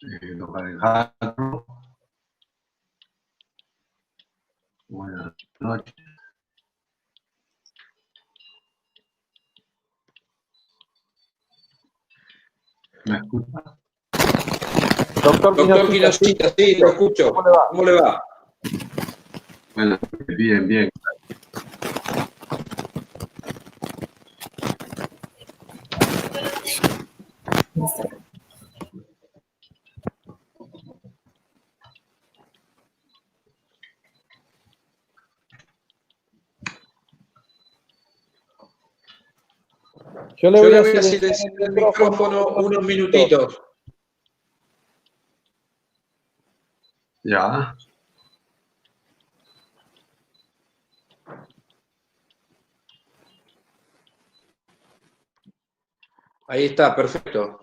Don Alejandro, buenas noches. ¿Me escucha? Doctor Quinocita, sí, lo escucho. ¿Cómo le va? Bueno, bien, bien. Yo le voy a silenciar el micrófono unos minutitos. Ya. Ahí está, perfecto.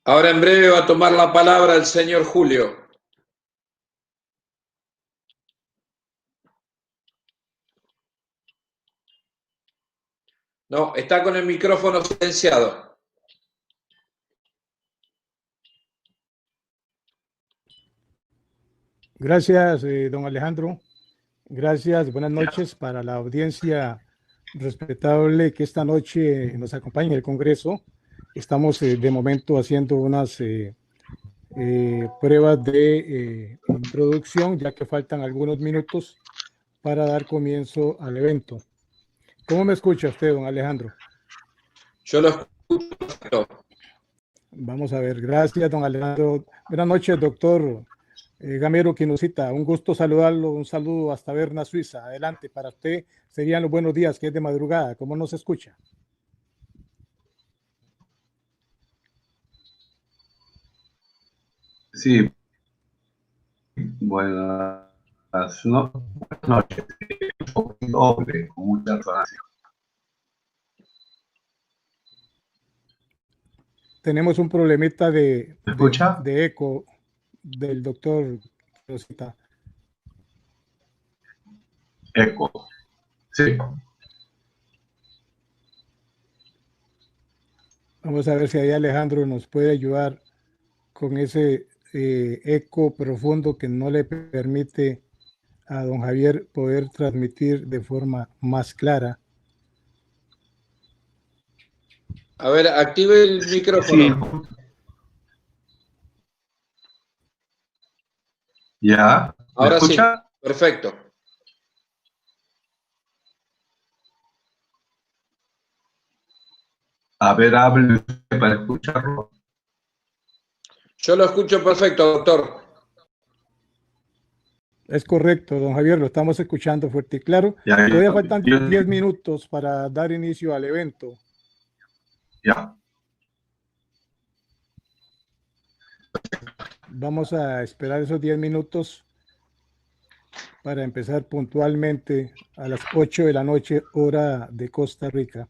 Ahora en breve va a tomar la palabra el señor Julio. No, está con el micrófono silenciado. Gracias, don Alejandro. Gracias, buenas noches para la audiencia respetable que esta noche nos acompaña en el Congreso. Estamos de momento haciendo unas pruebas de introducción, ya que faltan algunos minutos para dar comienzo al evento. ¿Cómo me escucha usted, don Alejandro? Yo lo escucho perfecto. Vamos a ver, gracias, don Alejandro. Buenas noches, doctor Gamero Quinocita. Un gusto saludarlo, un saludo hasta Berna, Suiza. Adelante, para usted serían los buenos días, que es de madrugada. ¿Cómo nos escucha? Sí, buenas noches. Un poco doble, con mucha resonancia. Tenemos un problemita ¿Me escucha? de eco del doctor Quinocita. Eco. Sí. Vamos a ver si ahí Alejandro nos puede ayudar con ese eco profundo que no le permite a don Javier poder transmitir de forma más clara. A ver, active el micrófono. Sí. ¿Ya? ¿Me Ahora sí, escucha? perfecto. A ver, hable usted para escucharlo. Yo lo escucho perfecto, doctor. Es correcto, don Javier, lo estamos escuchando fuerte y claro. Ya, Todavía faltan 10 minutos para dar inicio al evento. ya. Vamos a esperar esos 10 minutos para empezar puntualmente a las 8 de la noche, hora de Costa Rica.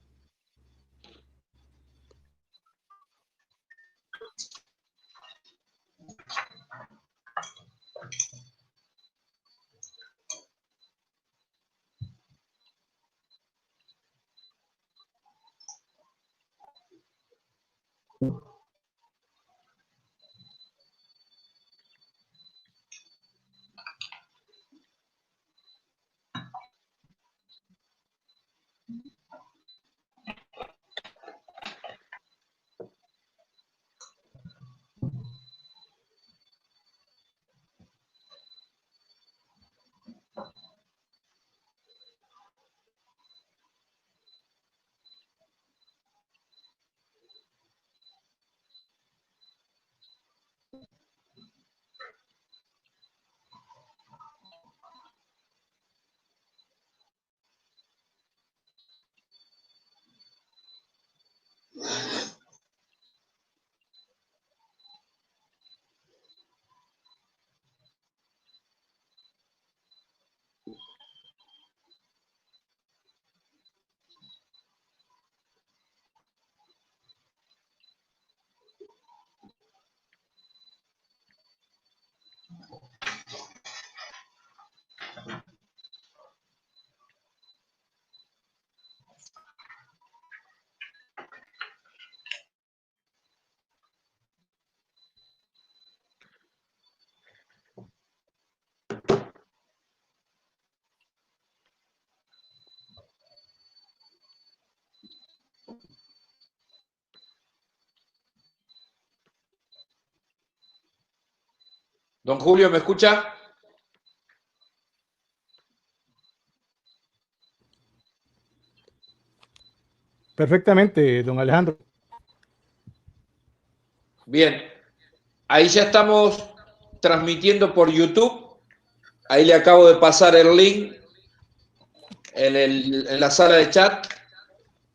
Don Julio, ¿me escucha? Perfectamente, don Alejandro. Bien, ahí ya estamos transmitiendo por YouTube. Ahí le acabo de pasar el link en la sala de chat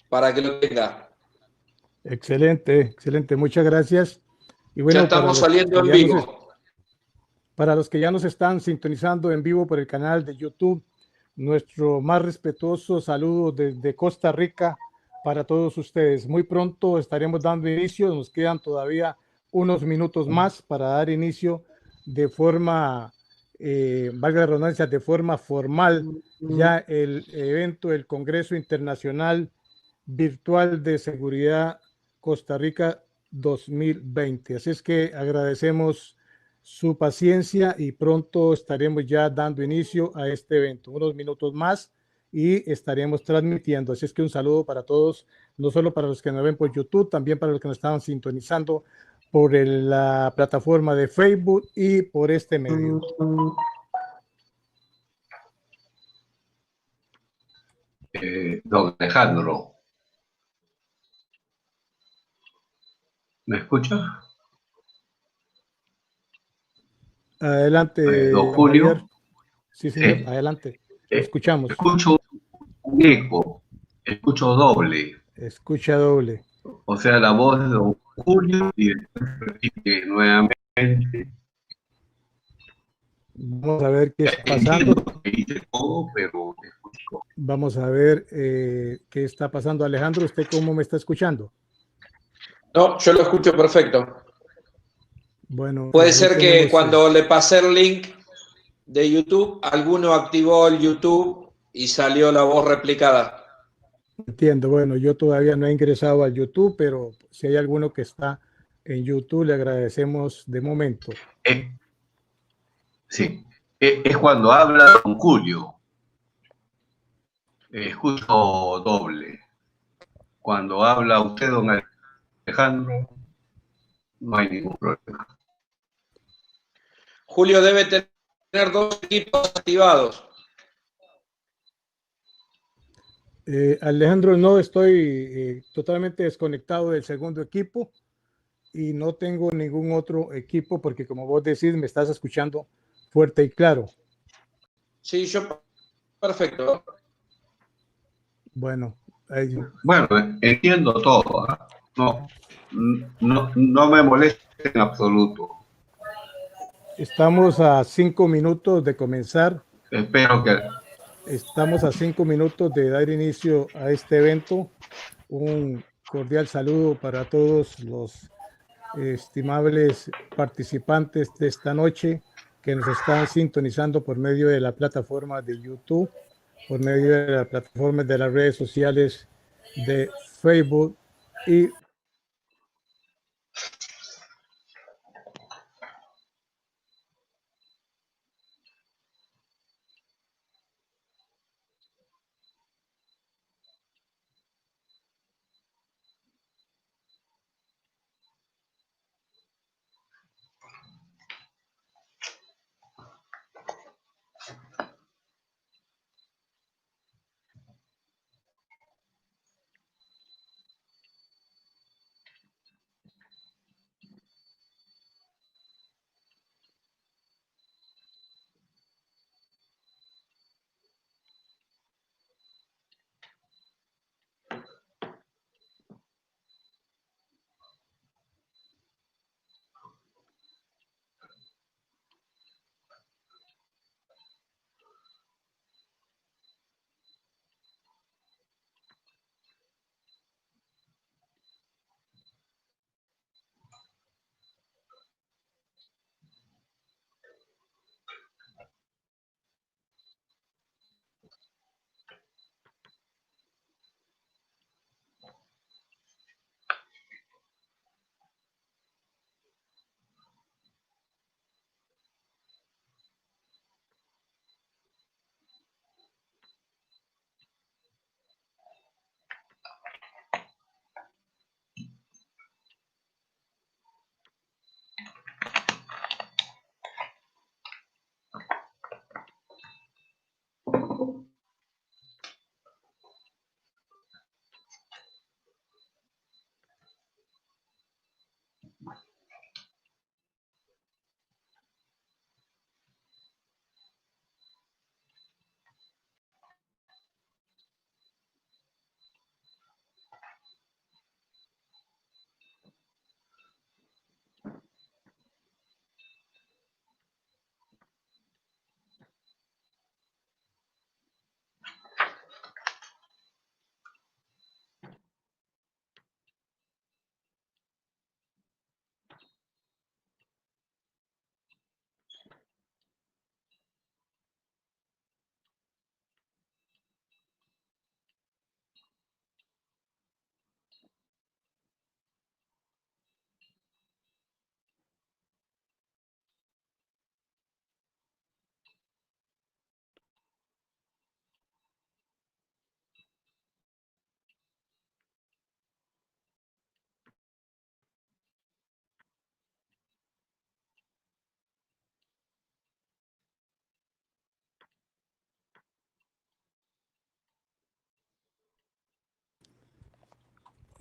para que lo tenga. Excelente, excelente. Muchas gracias. Y Ya bueno, estamos saliendo en vivo. Para los que ya nos están sintonizando en vivo por el canal de YouTube, nuestro más respetuoso saludo desde Costa Rica para todos ustedes. Muy pronto estaremos dando inicio, nos quedan todavía unos minutos más para dar inicio de forma, valga la redundancia, de forma formal, ya el evento, el Congreso Internacional Virtual de Seguridad Costa Rica 2020. Así es que agradecemos su paciencia y pronto estaremos ya dando inicio a este evento. Unos minutos más y estaremos transmitiendo. Así es que un saludo para todos, no solo para los que nos ven por YouTube, también para los que nos estaban sintonizando por la plataforma de Facebook y por este medio. Don Alejandro, ¿me escucha? Adelante, Don don Javier. Julio, Sí, señor, adelante. Lo escuchamos. escucho un eco, escucho doble. Escucha doble. O sea, la voz de Don Julio y después repite nuevamente. Vamos a ver qué está Entiendo pasando. que dice todo, pero escucho. Vamos a ver qué está pasando. Alejandro, ¿usted cómo me está escuchando? No, yo lo escucho perfecto. Bueno, Puede ahí ser que tenemos, cuando le pasé el link de YouTube, alguno activó el YouTube y salió la voz replicada. entiendo, bueno, yo todavía no he ingresado al YouTube, pero si hay alguno que está en YouTube, le agradecemos de momento. Sí, es cuando habla Don Julio, escucho doble. Cuando habla usted, Don Alejandro, no hay ningún problema. Julio debe tener dos equipos activados. Alejandro, no estoy totalmente desconectado del segundo equipo y no tengo ningún otro equipo porque como vos decís, me estás escuchando fuerte y claro. Sí, yo perfecto. Bueno, ahí, Bueno, entiendo todo, ¿eh? No me molesta en absoluto. estamos a 5 minutos de comenzar. Espero que... Estamos a 5 minutos de dar inicio a este evento. Un cordial saludo para todos los estimables participantes de esta noche que nos están sintonizando por medio de la plataforma de YouTube, por medio de la plataforma de las redes sociales de Facebook y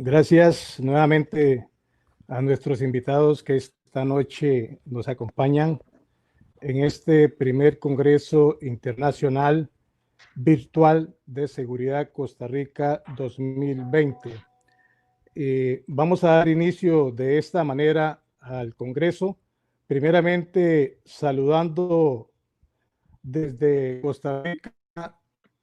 Gracias nuevamente a nuestros invitados que esta noche nos acompañan en este primer Congreso Internacional Virtual de Seguridad Costa Rica 2020. Vamos a dar inicio de esta manera al Congreso, primeramente saludando desde Costa Rica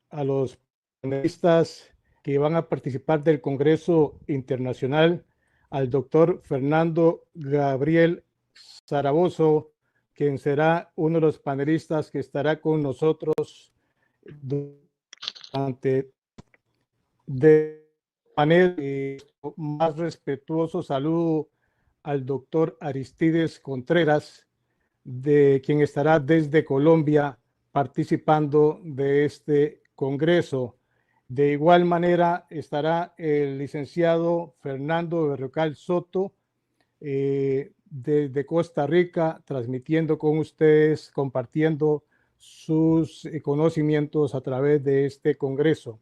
a los panelistas que van a participar del Congreso Internacional, al doctor Fernando Gabriel Zaragoza, quien será uno de los panelistas que estará con nosotros durante de manera más respetuoso saludo al doctor Aristides Contreras, de quien estará desde Colombia participando de este congreso. De igual manera estará el licenciado Fernando Berrocal Soto, desde Costa Rica, transmitiendo con ustedes, compartiendo sus conocimientos a través de este congreso.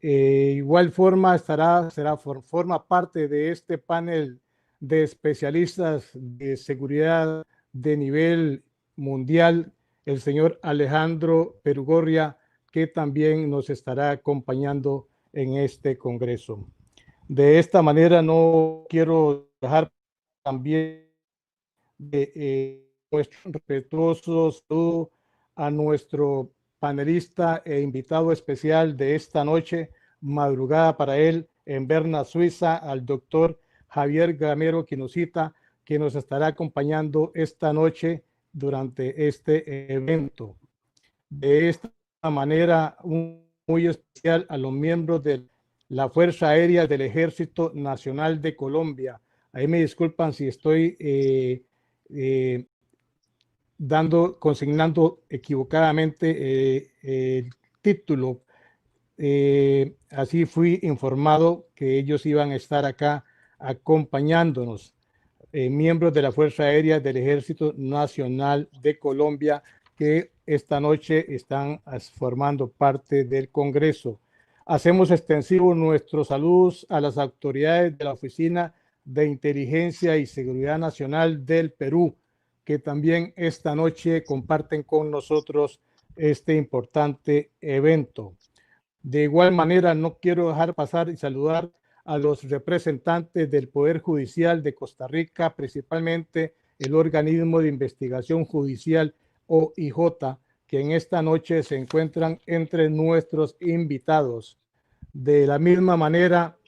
Igual forma forma parte de este panel de especialistas de seguridad de nivel mundial el señor Alejandro Perugorria, que también nos estará acompañando en este congreso. De esta manera no quiero dejar también nuestro respetuoso saludo a nuestro panelista e invitado especial de esta noche, madrugada para él, en Berna, Suiza, al doctor Javier Gamero Quinocita, que nos estará acompañando esta noche durante este evento. De esta manera, muy especial a los miembros de la Fuerza Aérea del Ejército Nacional de Colombia. Ahí me disculpan si estoy consignando equivocadamente el título. Así fui informado que ellos iban a estar acá acompañándonos, miembros de la Fuerza Aérea del Ejército Nacional de Colombia, que esta noche están formando parte del Congreso. Hacemos extensivos nuestros saludos a las autoridades de la Oficina de Inteligencia y Seguridad Nacional del Perú, que también esta noche comparten con nosotros este importante evento. De igual manera, no quiero dejar pasar y saludar a los representantes del Poder Judicial de Costa Rica, principalmente el Organismo de Investigación Judicial OIJ, que en esta noche se encuentran entre nuestros invitados. De la misma manera,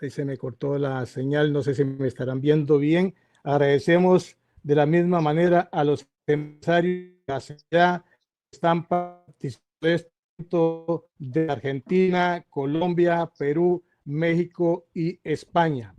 ahí se me cortó la señal, no sé si me estarán viendo bien. Agradecemos de la misma manera a los empresarios que ya están participando de Argentina, Colombia, Perú, México y España.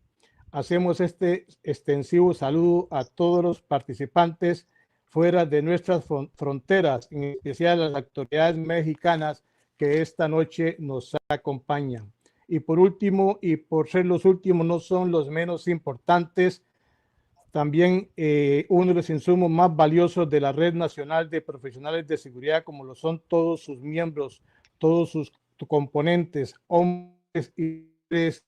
Hacemos este extensivo saludo a todos los participantes fuera de nuestras fronteras, en especial a las autoridades mexicanas que esta noche nos acompañan. Y por último, y por ser los últimos, no son los menos importantes, también uno de los insumos más valiosos de la Red Nacional de Profesionales de Seguridad, como lo son todos sus miembros, todos sus componentes, hombres y mujeres,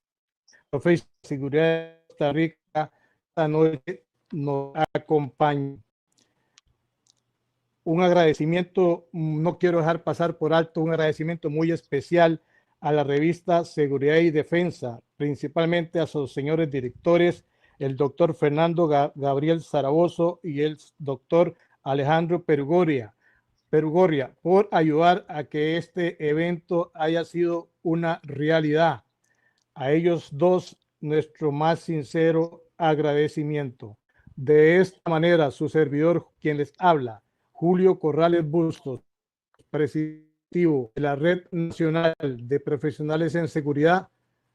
profesionales de seguridad de Costa Rica, esta noche nos acompañan. Un agradecimiento, no quiero dejar pasar por alto, un agradecimiento muy especial a la revista Seguridad y Defensa, principalmente a sus señores directores, el doctor Fernando Gabriel Zaragoza y el doctor Alejandro Perugorria, por ayudar a que este evento haya sido una realidad. A ellos dos, nuestro más sincero agradecimiento. De esta manera, su servidor, quien les habla, Julio Corrales Bustos, presidente de la Red Nacional de Profesionales en Seguridad,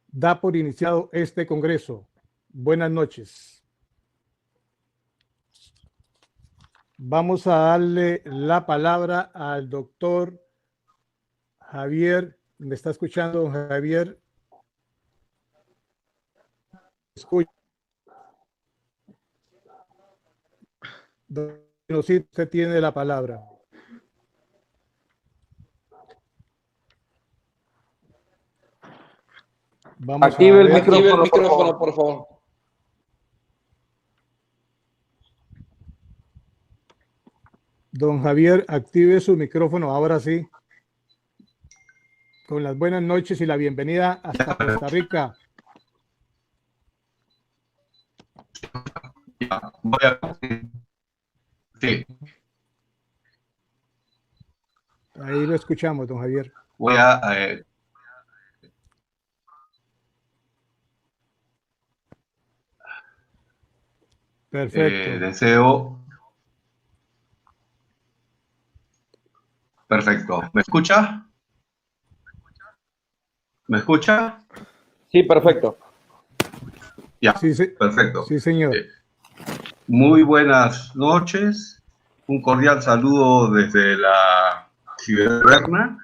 da por iniciado este congreso. Buenas noches. Vamos a darle la palabra al doctor Javier. ¿Me está escuchando, don Javier? Escucha. Don Quinocita, usted tiene la palabra. Vamos Active a el ver. Active el micrófono, micrófono, por favor. Don Javier, active su micrófono ahora sí. Con las buenas noches y la bienvenida hasta Costa Rica. Voy a, sí, Ahí lo escuchamos, don Javier. voy a Perfecto. deseo. Perfecto. ¿Me escucha? ¿Me escucha? Sí, perfecto. Ya, Sí, sí, perfecto. sí, señor. Muy buenas noches. Un cordial saludo desde la ciudad de Berna.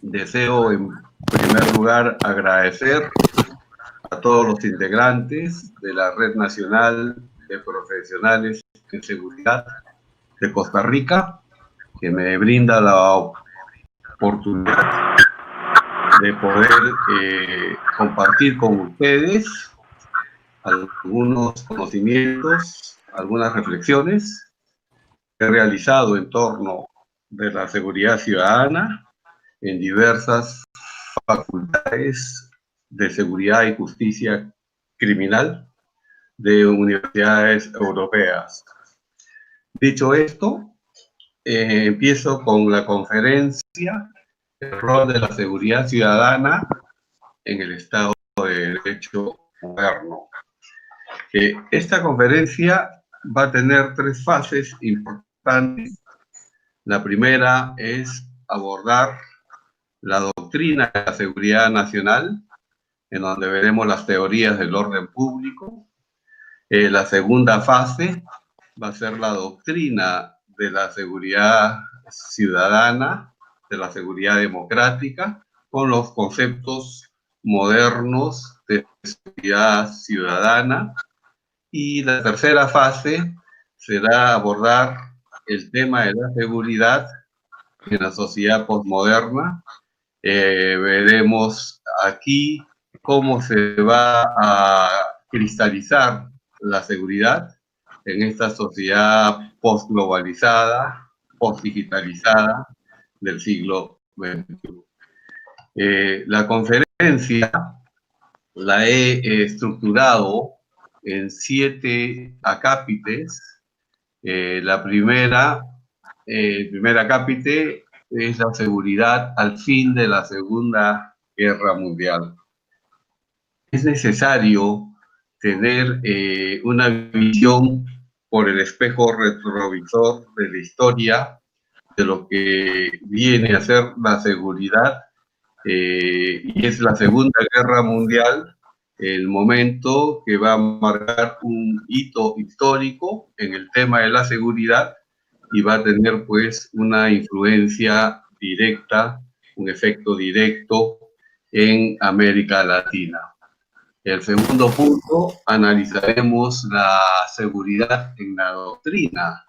Deseo en primer lugar agradecer a todos los integrantes de la Red Nacional de Profesionales en Seguridad de Costa Rica, que me brinda la oportunidad de poder compartir con ustedes algunos conocimientos, algunas reflexiones que he realizado en torno de la seguridad ciudadana en diversas facultades de seguridad y justicia criminal de universidades europeas. Dicho esto, empiezo con la conferencia El rol de la seguridad ciudadana en el Estado de Derecho moderno. Esta conferencia va a tener tres fases importantes. La primera es abordar la doctrina de la seguridad nacional, en donde veremos las teorías del orden público. La segunda fase va a ser la doctrina de la seguridad ciudadana, de la seguridad democrática, con los conceptos modernos de seguridad ciudadana. Y la tercera fase será abordar el tema de la seguridad en la sociedad posmoderna. Veremos aquí cómo se va a cristalizar la seguridad en esta sociedad postglobalizada, postdigitalizada del siglo XXI. La conferencia la he estructurado en 7 acápites. El primer acápite es la seguridad al fin de la Segunda Guerra Mundial. Es necesario tener una visión por el espejo retrovisor de la historia de lo que viene a ser la seguridad, y es la Segunda Guerra Mundial, el momento que va a marcar un hito histórico en el tema de la seguridad y va a tener pues una influencia directa, un efecto directo en América Latina. El segundo punto, analizaremos la seguridad en la doctrina,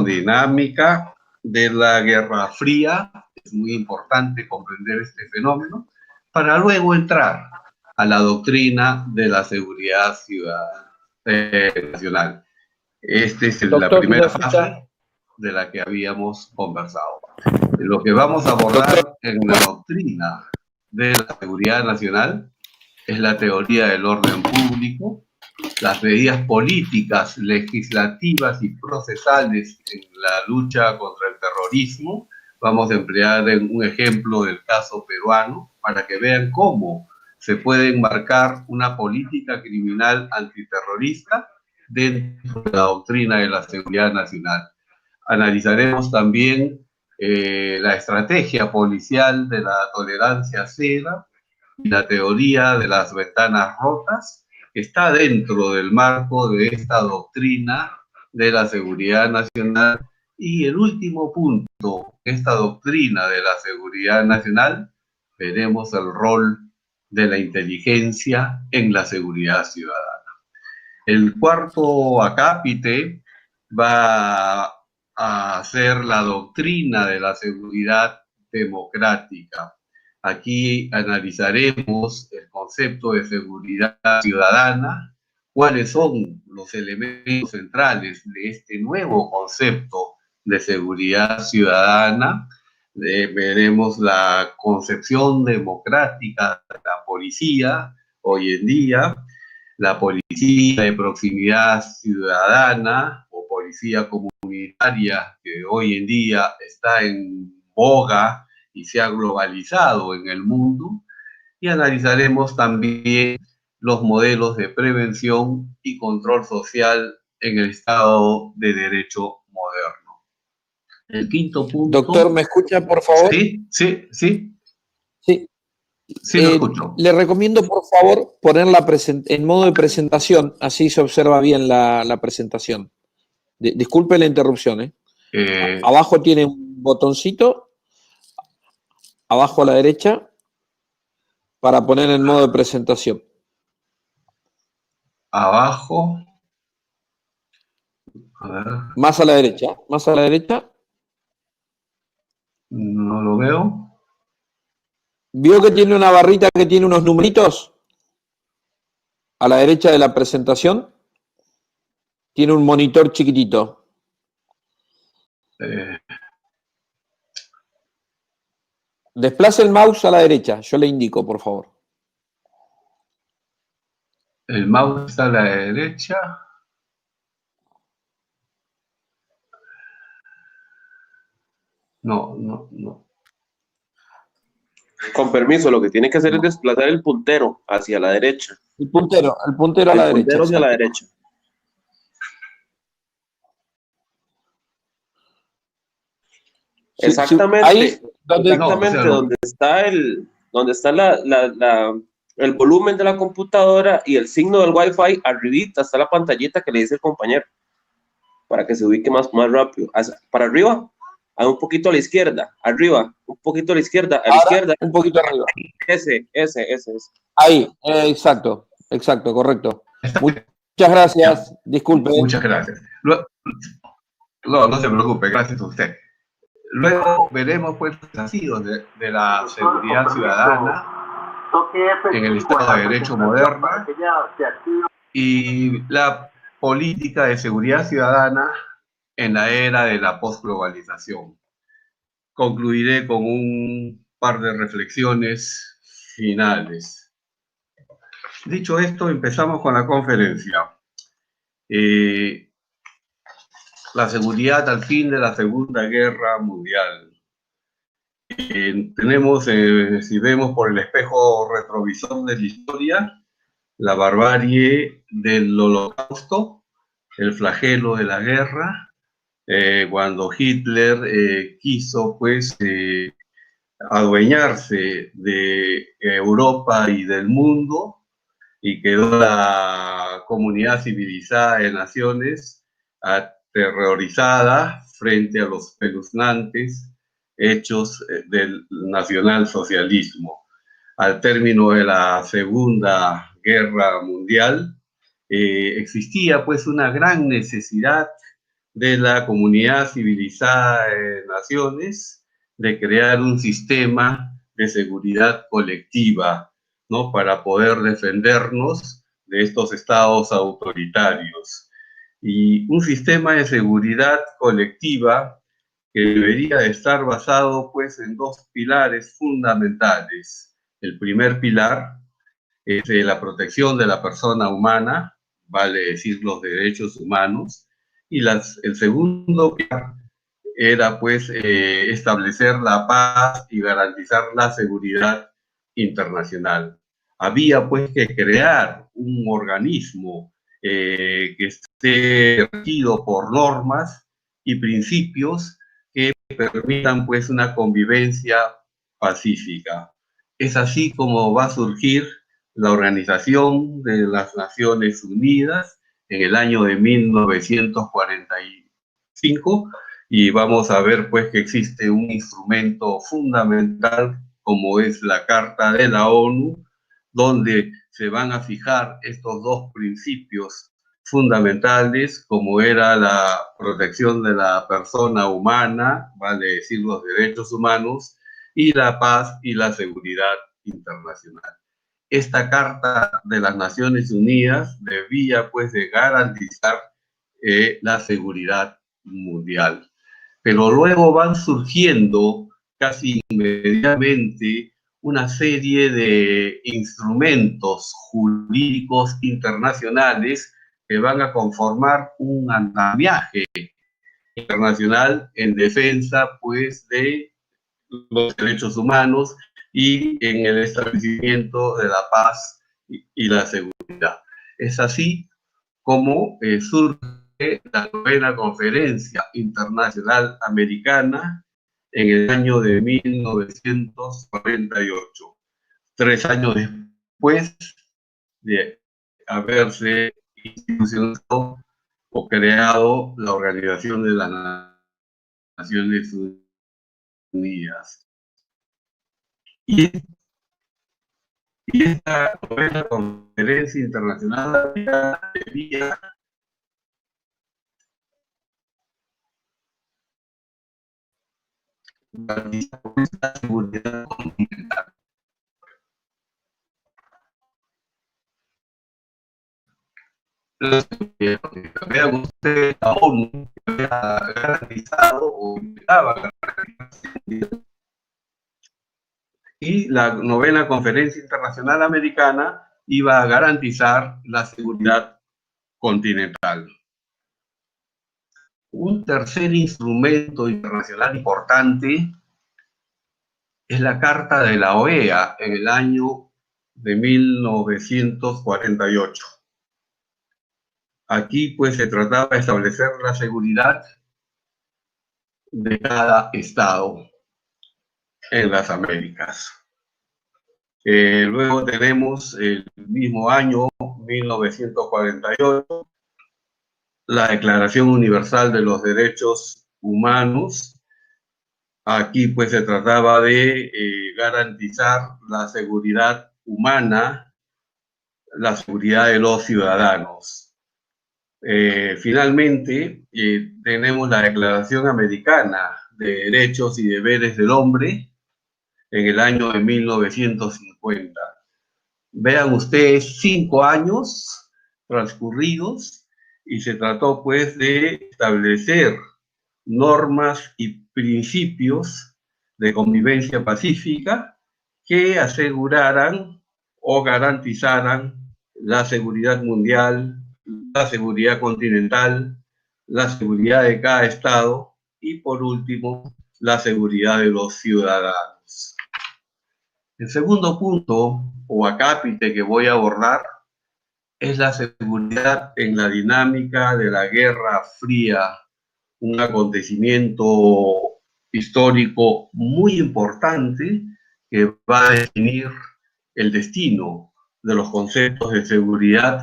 dinámica de la Guerra Fría. Es muy importante comprender este fenómeno para luego entrar a la doctrina de la seguridad ciudadana, nacional. Esta es la primera fase de la que habíamos conversado. Lo que vamos a abordar en la doctrina de la seguridad nacional es la teoría del orden público, las medidas políticas, legislativas y procesales en la lucha contra el terrorismo. Vamos a emplear un ejemplo del caso peruano para que vean cómo se puede enmarcar una política criminal antiterrorista dentro de la doctrina de la seguridad nacional. Analizaremos también la estrategia policial de la tolerancia cero y la teoría de las ventanas rotas, que está dentro del marco de esta doctrina de la seguridad nacional. Y el último punto, esta doctrina de la seguridad nacional, veremos el rol de la inteligencia en la seguridad ciudadana. El cuarto acápite va a ser la doctrina de la seguridad democrática. Aquí analizaremos el concepto de seguridad ciudadana, cuáles son los elementos centrales de este nuevo concepto de seguridad ciudadana. Veremos la concepción democrática de la policía hoy en día, la policía de proximidad ciudadana o policía comunitaria que hoy en día está en boga y se ha globalizado en el mundo, y analizaremos también los modelos de prevención y control social en el Estado de Derecho moderno. El quinto punto... Doctor, ¿me escucha, por favor? Sí, sí, sí. Sí. Sí, lo escucho. Le recomiendo, por favor, ponerla en modo de presentación, así se observa bien la presentación. Disculpe la interrupción. Abajo tiene un botoncito, abajo a la derecha, para poner en modo de presentación. Abajo. A ver. Más a la derecha, más a la derecha. No lo veo. ¿Vio que tiene una barrita que tiene unos numeritos? A la derecha de la presentación. Tiene un monitor chiquitito. Desplace el mouse a la derecha, yo le indico, por favor. El mouse está a la derecha. No. Con permiso, lo que tiene que hacer es desplazar el puntero hacia la derecha. El puntero a la derecha. El puntero hacia la derecha. Exactamente. Ahí, donde está el volumen de la computadora y el signo del Wi-Fi, arribita está la pantallita que le dice el compañero, para que se ubique más rápido. Para arriba, un poquito a la izquierda, arriba, un poquito a la izquierda, un poquito arriba. Ese. Ahí, exacto, correcto. Muchas gracias, disculpe. Muchas gracias. No se preocupe, gracias a usted. Luego veremos pues los desafíos de la seguridad ciudadana en el Estado de Derecho moderno y la política de seguridad ciudadana en la era de la postglobalización. Concluiré con un par de reflexiones finales. Dicho esto, empezamos con la conferencia. La seguridad al fin de la Segunda Guerra Mundial. Tenemos, si vemos por el espejo retrovisor de la historia, la barbarie del Holocausto, el flagelo de la guerra, cuando Hitler quiso pues adueñarse de Europa y del mundo, y quedó la comunidad civilizada de naciones aterrorizada frente a los espeluznantes hechos del nacionalsocialismo. Al término de la Segunda Guerra Mundial, existía pues una gran necesidad de la comunidad civilizada de naciones de crear un sistema de seguridad colectiva, ¿no? Para poder defendernos de estos estados autoritarios. Y un sistema de seguridad colectiva que debería de estar basado pues en dos pilares fundamentales. El primer pilar es la protección de la persona humana, vale decir los derechos humanos, y el segundo pilar era pues establecer la paz y garantizar la seguridad internacional. Había pues que crear un organismo que esté regido por normas y principios que permitan pues una convivencia pacífica. Es así como va a surgir la Organización de las Naciones Unidas en el año de 1945, y vamos a ver pues que existe un instrumento fundamental como es la Carta de la ONU, donde se van a fijar estos dos principios fundamentales, como era la protección de la persona humana, vale decir los derechos humanos, y la paz y la seguridad internacional. Esta Carta de las Naciones Unidas debía pues de garantizar la seguridad mundial. Pero luego van surgiendo casi inmediatamente una serie de instrumentos jurídicos internacionales que van a conformar un andamiaje internacional en defensa pues de los derechos humanos y en el establecimiento de la paz y la seguridad. Es así como surge la 9ª Conferencia Internacional Americana en el año de 1948, 3 años después de haberse institucionalizado o creado la Organización de las Naciones Unidas. Y esta 9ª Conferencia Internacional debía garantizar la seguridad continental. Vean ustedes, la ONU había garantizado o invitaba y la 9ª Conferencia Internacional Americana iba a garantizar la seguridad continental. Un tercer instrumento internacional importante es la Carta de la OEA en el año de 1948. Aquí pues se trataba de establecer la seguridad de cada estado en las Américas. Luego tenemos el mismo año, 1948, la Declaración Universal de los Derechos Humanos. Aquí pues se trataba de garantizar la seguridad humana, la seguridad de los ciudadanos. Finalmente, tenemos la Declaración Americana de Derechos y Deberes del Hombre en el año de 1950. Vean ustedes, 5 años transcurridos y se trató pues de establecer normas y principios de convivencia pacífica que aseguraran o garantizaran la seguridad mundial, la seguridad continental, la seguridad de cada estado y por último la seguridad de los ciudadanos. El segundo punto o acápite que voy a abordar es la seguridad en la dinámica de la Guerra Fría, un acontecimiento histórico muy importante que va a definir el destino de los conceptos de seguridad,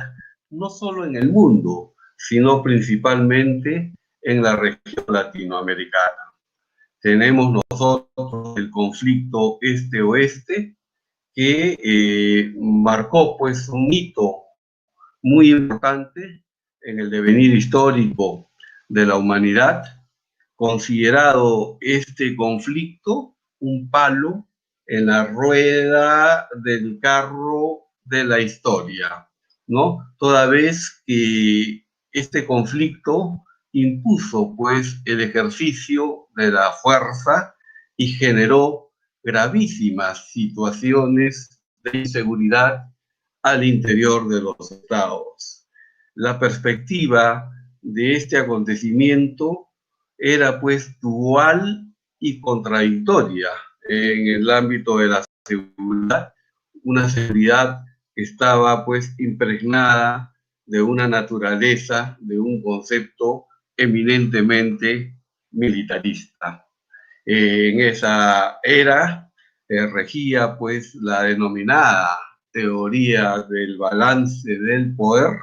no solo en el mundo, sino principalmente en la región latinoamericana. Tenemos nosotros el conflicto este-oeste que marcó pues un hito muy importante en el devenir histórico de la humanidad, considerado este conflicto un palo en la rueda del carro de la historia, ¿no? Toda vez que este conflicto impuso pues el ejercicio de la fuerza y generó gravísimas situaciones de inseguridad al interior de los estados. La perspectiva de este acontecimiento era pues dual y contradictoria en el ámbito de la seguridad, una seguridad que estaba pues impregnada de una naturaleza, de un concepto eminentemente militarista. En esa era regía pues la denominada teoría del balance del poder,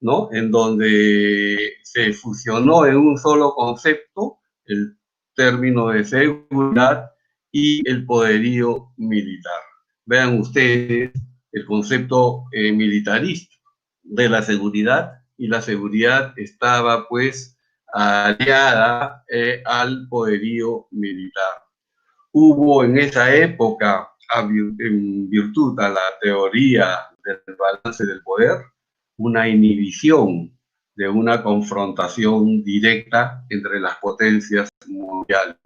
¿no? En donde se fusionó en un solo concepto el término de seguridad y el poderío militar. Vean ustedes el concepto militarista de la seguridad, y la seguridad estaba pues aliada al poderío militar. hubo en esa época, en virtud a la teoría del balance del poder, una inhibición de una confrontación directa entre las potencias mundiales.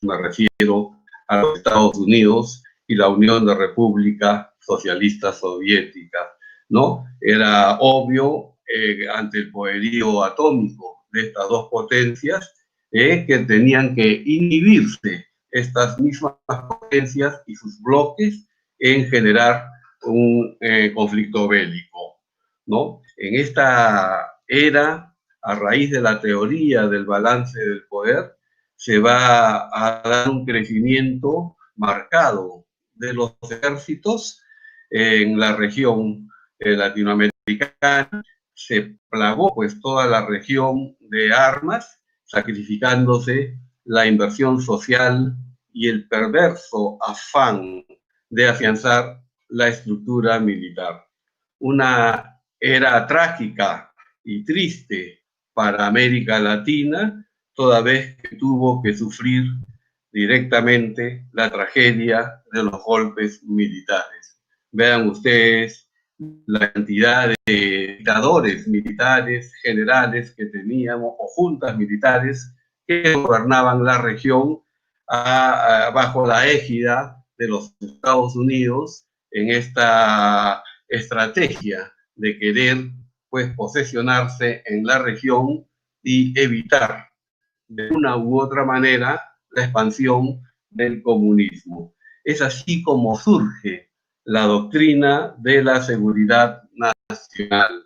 Me refiero a los Estados Unidos y la Unión de Repúblicas Socialistas Soviéticas, ¿no? Era obvio ante el poderío atómico de estas dos potencias que tenían que inhibirse estas mismas potencias y sus bloques en generar un conflicto bélico, ¿no? En esta era, a raíz de la teoría del balance del poder, se va a dar un crecimiento marcado de los ejércitos en la región latinoamericana. Se plagó pues toda la región de armas, sacrificándose la inversión social y el perverso afán de afianzar la estructura militar. Una era trágica y triste para América Latina, toda vez que tuvo que sufrir directamente la tragedia de los golpes militares. Vean ustedes la cantidad de dictadores militares, generales que teníamos, o juntas militares que gobernaban la región bajo la égida de los Estados Unidos en esta estrategia de querer pues posesionarse en la región y evitar de una u otra manera la expansión del comunismo. Es así como surge la doctrina de la seguridad nacional,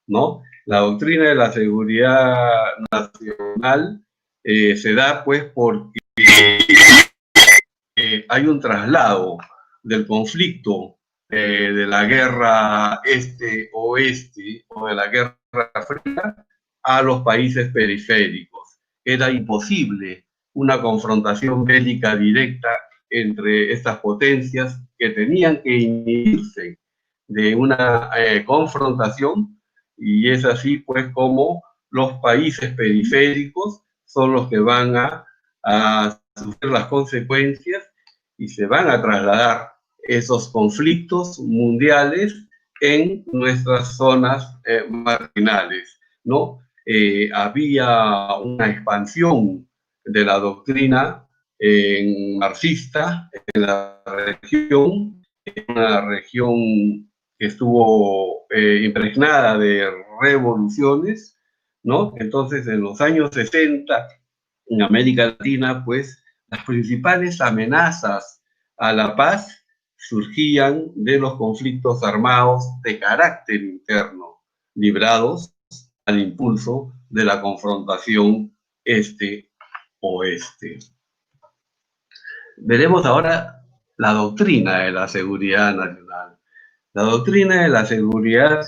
¿no? La doctrina de la seguridad nacional se da pues porque hay un traslado del conflicto de la guerra este-oeste o de la guerra fría a los países periféricos. Era imposible una confrontación bélica directa entre estas potencias que tenían que inhibirse de una confrontación, y es así pues como los países periféricos son los que van a sufrir las consecuencias y se van a trasladar esos conflictos mundiales en nuestras zonas marginales, ¿no? Había una expansión de la doctrina marxista en la región, una región que estuvo impregnada de revoluciones, ¿no? Entonces, en los años 60, en América Latina, pues, las principales amenazas a la paz surgían de los conflictos armados de carácter interno, librados al impulso de la confrontación este-oeste. Veremos ahora la doctrina de la seguridad nacional. La doctrina de la seguridad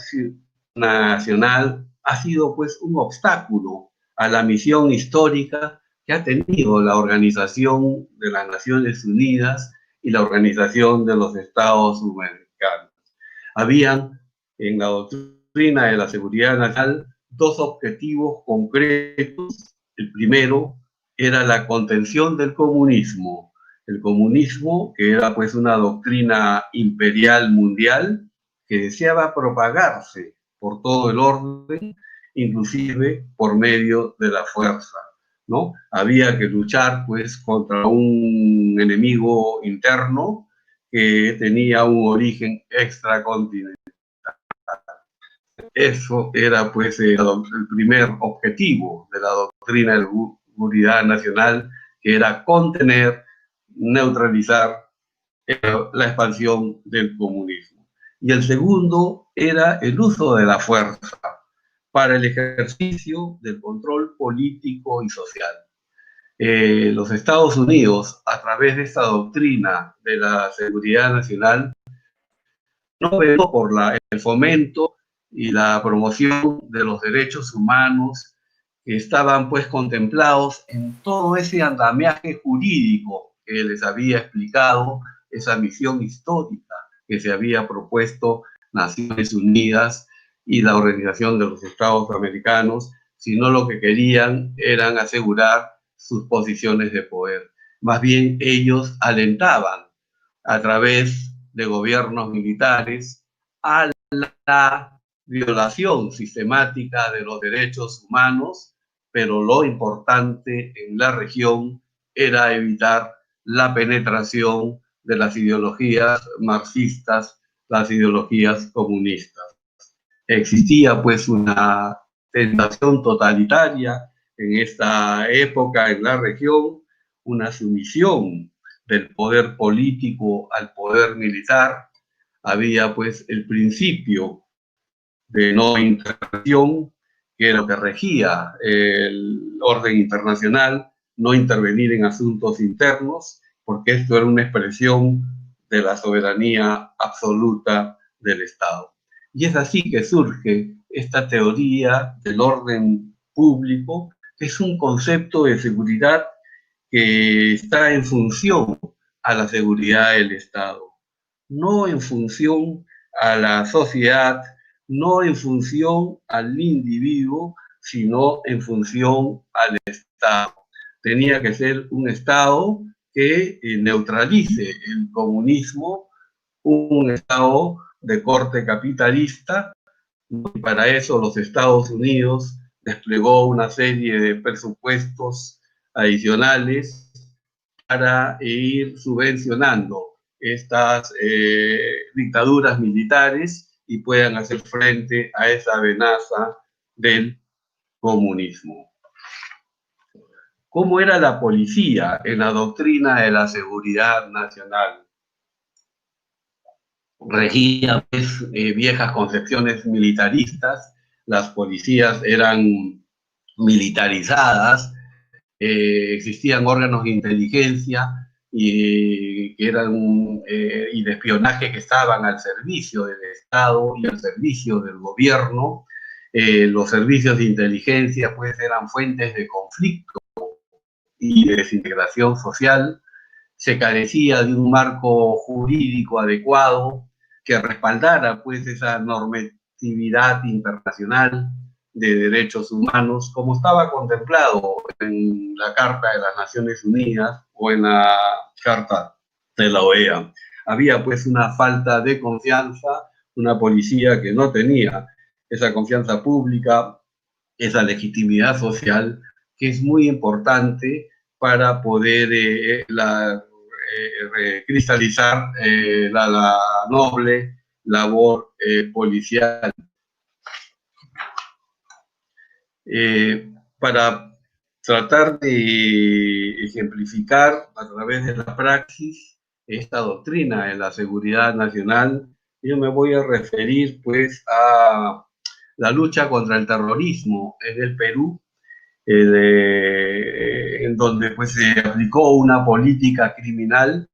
nacional ha sido pues un obstáculo a la misión histórica que ha tenido la Organización de las Naciones Unidas y la Organización de los Estados Americanos. Habían en la doctrina de la seguridad nacional dos objetivos concretos. El primero era la contención del comunismo. El comunismo, que era pues una doctrina imperial mundial que deseaba propagarse por todo el orden, inclusive por medio de la fuerza, ¿no? Había que luchar pues contra un enemigo interno que tenía un origen extracontinental. Eso era pues el primer objetivo de la doctrina de seguridad nacional, que era contener, neutralizar la expansión del comunismo. Y el segundo era el uso de la fuerza para el ejercicio del control político y social. Los Estados Unidos, a través de esta doctrina de la seguridad nacional, no veló por el fomento y la promoción de los derechos humanos que estaban pues contemplados en todo ese andamiaje jurídico que les había explicado, esa misión histórica que se había propuesto Naciones Unidas y la Organización de los Estados Americanos, sino lo que querían eran asegurar sus posiciones de poder. más bien ellos alentaban a través de gobiernos militares a la violación sistemática de los derechos humanos, pero lo importante en la región era evitar la penetración de las ideologías marxistas, las ideologías comunistas. Existía pues una tentación totalitaria en esta época en la región, una sumisión del poder político al poder militar. Había pues el principio de no intervención, que era lo que regía el orden internacional, no intervenir en asuntos internos, porque esto era una expresión de la soberanía absoluta del Estado. Y es así que surge esta teoría del orden público, que es un concepto de seguridad que está en función a la seguridad del Estado, no en función a la sociedad, no en función al individuo, sino en función al Estado. Tenía que ser un Estado que neutralice el comunismo, un Estado de corte capitalista, y para eso los Estados Unidos desplegó una serie de presupuestos adicionales para ir subvencionando estas dictaduras militares y puedan hacer frente a esa amenaza del comunismo. ¿Cómo era la policía en la doctrina de la seguridad nacional? Regía pues, viejas concepciones militaristas, las policías eran militarizadas, existían órganos de inteligencia y de espionaje que estaban al servicio del Estado y al servicio del gobierno. Los servicios de inteligencia pues eran fuentes de conflicto y de desintegración social. Se carecía de un marco jurídico adecuado que respaldara pues esa normatividad internacional de derechos humanos, como estaba contemplado en la Carta de las Naciones Unidas o en la Carta de la OEA. Había pues una falta de confianza, una policía que no tenía esa confianza pública, esa legitimidad social, que es muy importante para poder cristalizar la noble labor policial. Para tratar de ejemplificar a través de la praxis esta doctrina de la seguridad nacional, yo me voy a referir pues a la lucha contra el terrorismo en el Perú, en donde pues se aplicó una política criminal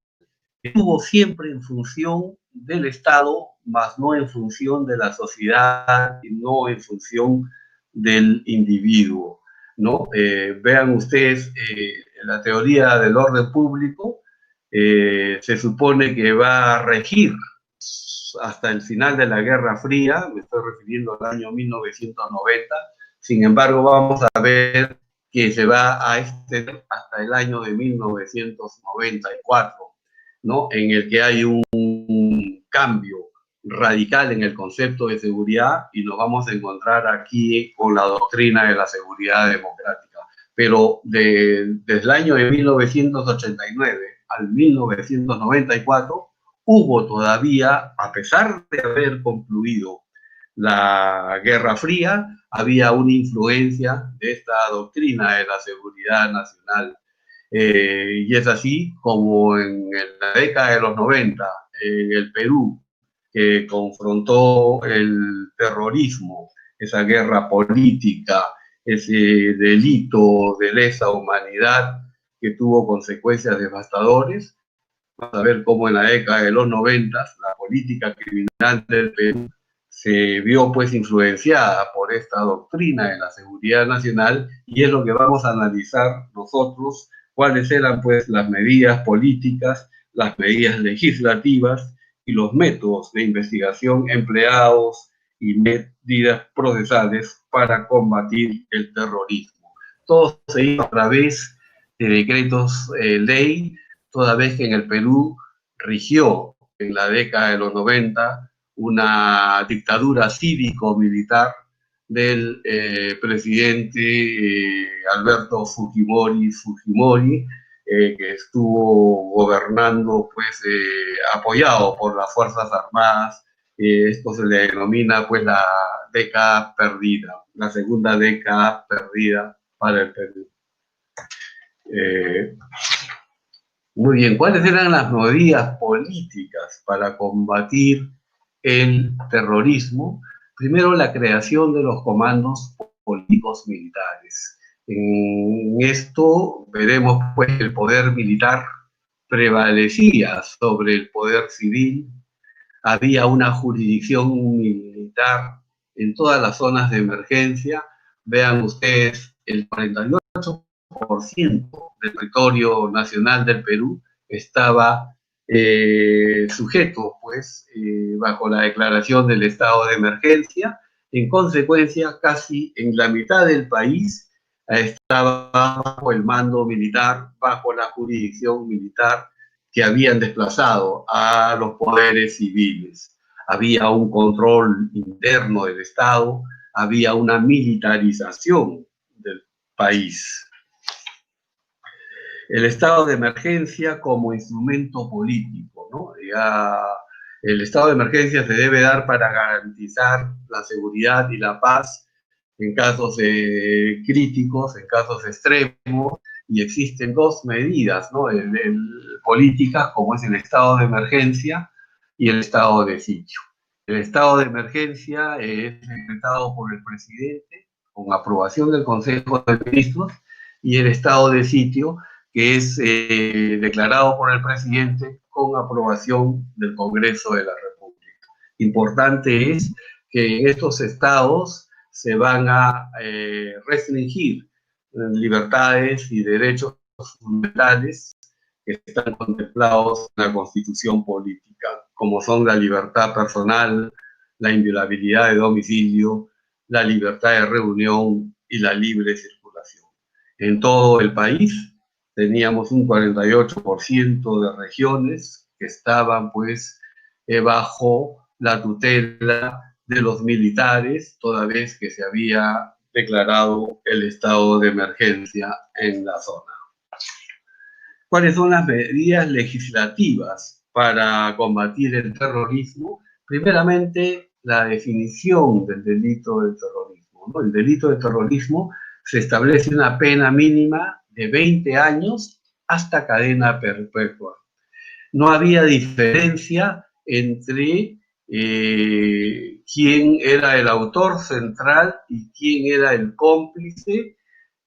que estuvo siempre en función del Estado, más no en función de la sociedad, no en función del individuo, ¿no? Vean ustedes, la teoría del orden público se supone que va a regir hasta el final de la Guerra Fría, me estoy refiriendo al año 1990, sin embargo vamos a ver que se va a extender hasta el año de 1994, ¿no? En el que hay un cambio radical en el concepto de seguridad y nos vamos a encontrar aquí con la doctrina de la seguridad democrática. Pero desde el año de 1989 al 1994 hubo todavía, a pesar de haber concluido la Guerra Fría, había una influencia de esta doctrina de la seguridad nacional. Y es así como en la década de los 90, en el Perú, que confrontó el terrorismo, esa guerra política, ese delito de lesa humanidad que tuvo consecuencias devastadoras. Vamos a ver cómo en la década de los 90 la política criminal del Perú se vio pues influenciada por esta doctrina de la seguridad nacional, y es lo que vamos a analizar nosotros, cuáles eran pues las medidas políticas, las medidas legislativas y los métodos de investigación empleados y medidas procesales para combatir el terrorismo. Todo se hizo a través de decretos ley, toda vez que en el Perú rigió en la década de los 90 una dictadura cívico-militar del presidente Alberto Fujimori, que estuvo gobernando pues apoyado por las Fuerzas Armadas. Esto se le denomina pues la década perdida, la segunda década perdida para el Perú. Muy bien, ¿cuáles eran las medidas políticas para combatir el terrorismo? Primero, la creación de los comandos políticos militares. En esto veremos pues que el poder militar prevalecía sobre el poder civil. Había una jurisdicción militar en todas las zonas de emergencia. Vean ustedes, el 48% del territorio nacional del Perú estaba sujeto, pues, bajo la declaración del estado de emergencia. En consecuencia, casi en la mitad del país estaba bajo el mando militar, bajo la jurisdicción militar, que habían desplazado a los poderes civiles. Había un control interno del Estado, había una militarización del país. El estado de emergencia como instrumento político, ¿no? El estado de emergencia se debe dar para garantizar la seguridad y la paz en casos críticos, en casos extremos, y existen dos medidas, ¿no? Políticas, como es el estado de emergencia y el estado de sitio. El estado de emergencia es decretado por el presidente con aprobación del Consejo de Ministros, y el estado de sitio, que es declarado por el presidente con aprobación del Congreso de la República. Importante es que en estos estados se van a restringir libertades y derechos fundamentales que están contemplados en la Constitución política, como son la libertad personal, la inviolabilidad de domicilio, la libertad de reunión y la libre circulación. En todo el país teníamos un 48% de regiones que estaban pues bajo la tutela de los militares, toda vez que se había declarado el estado de emergencia en la zona. ¿Cuáles son las medidas legislativas para combatir el terrorismo? Primeramente, la definición del delito de terrorismo, ¿no? El delito de terrorismo se establece una pena mínima de 20 años hasta cadena perpetua. No había diferencia entre quién era el autor central y quién era el cómplice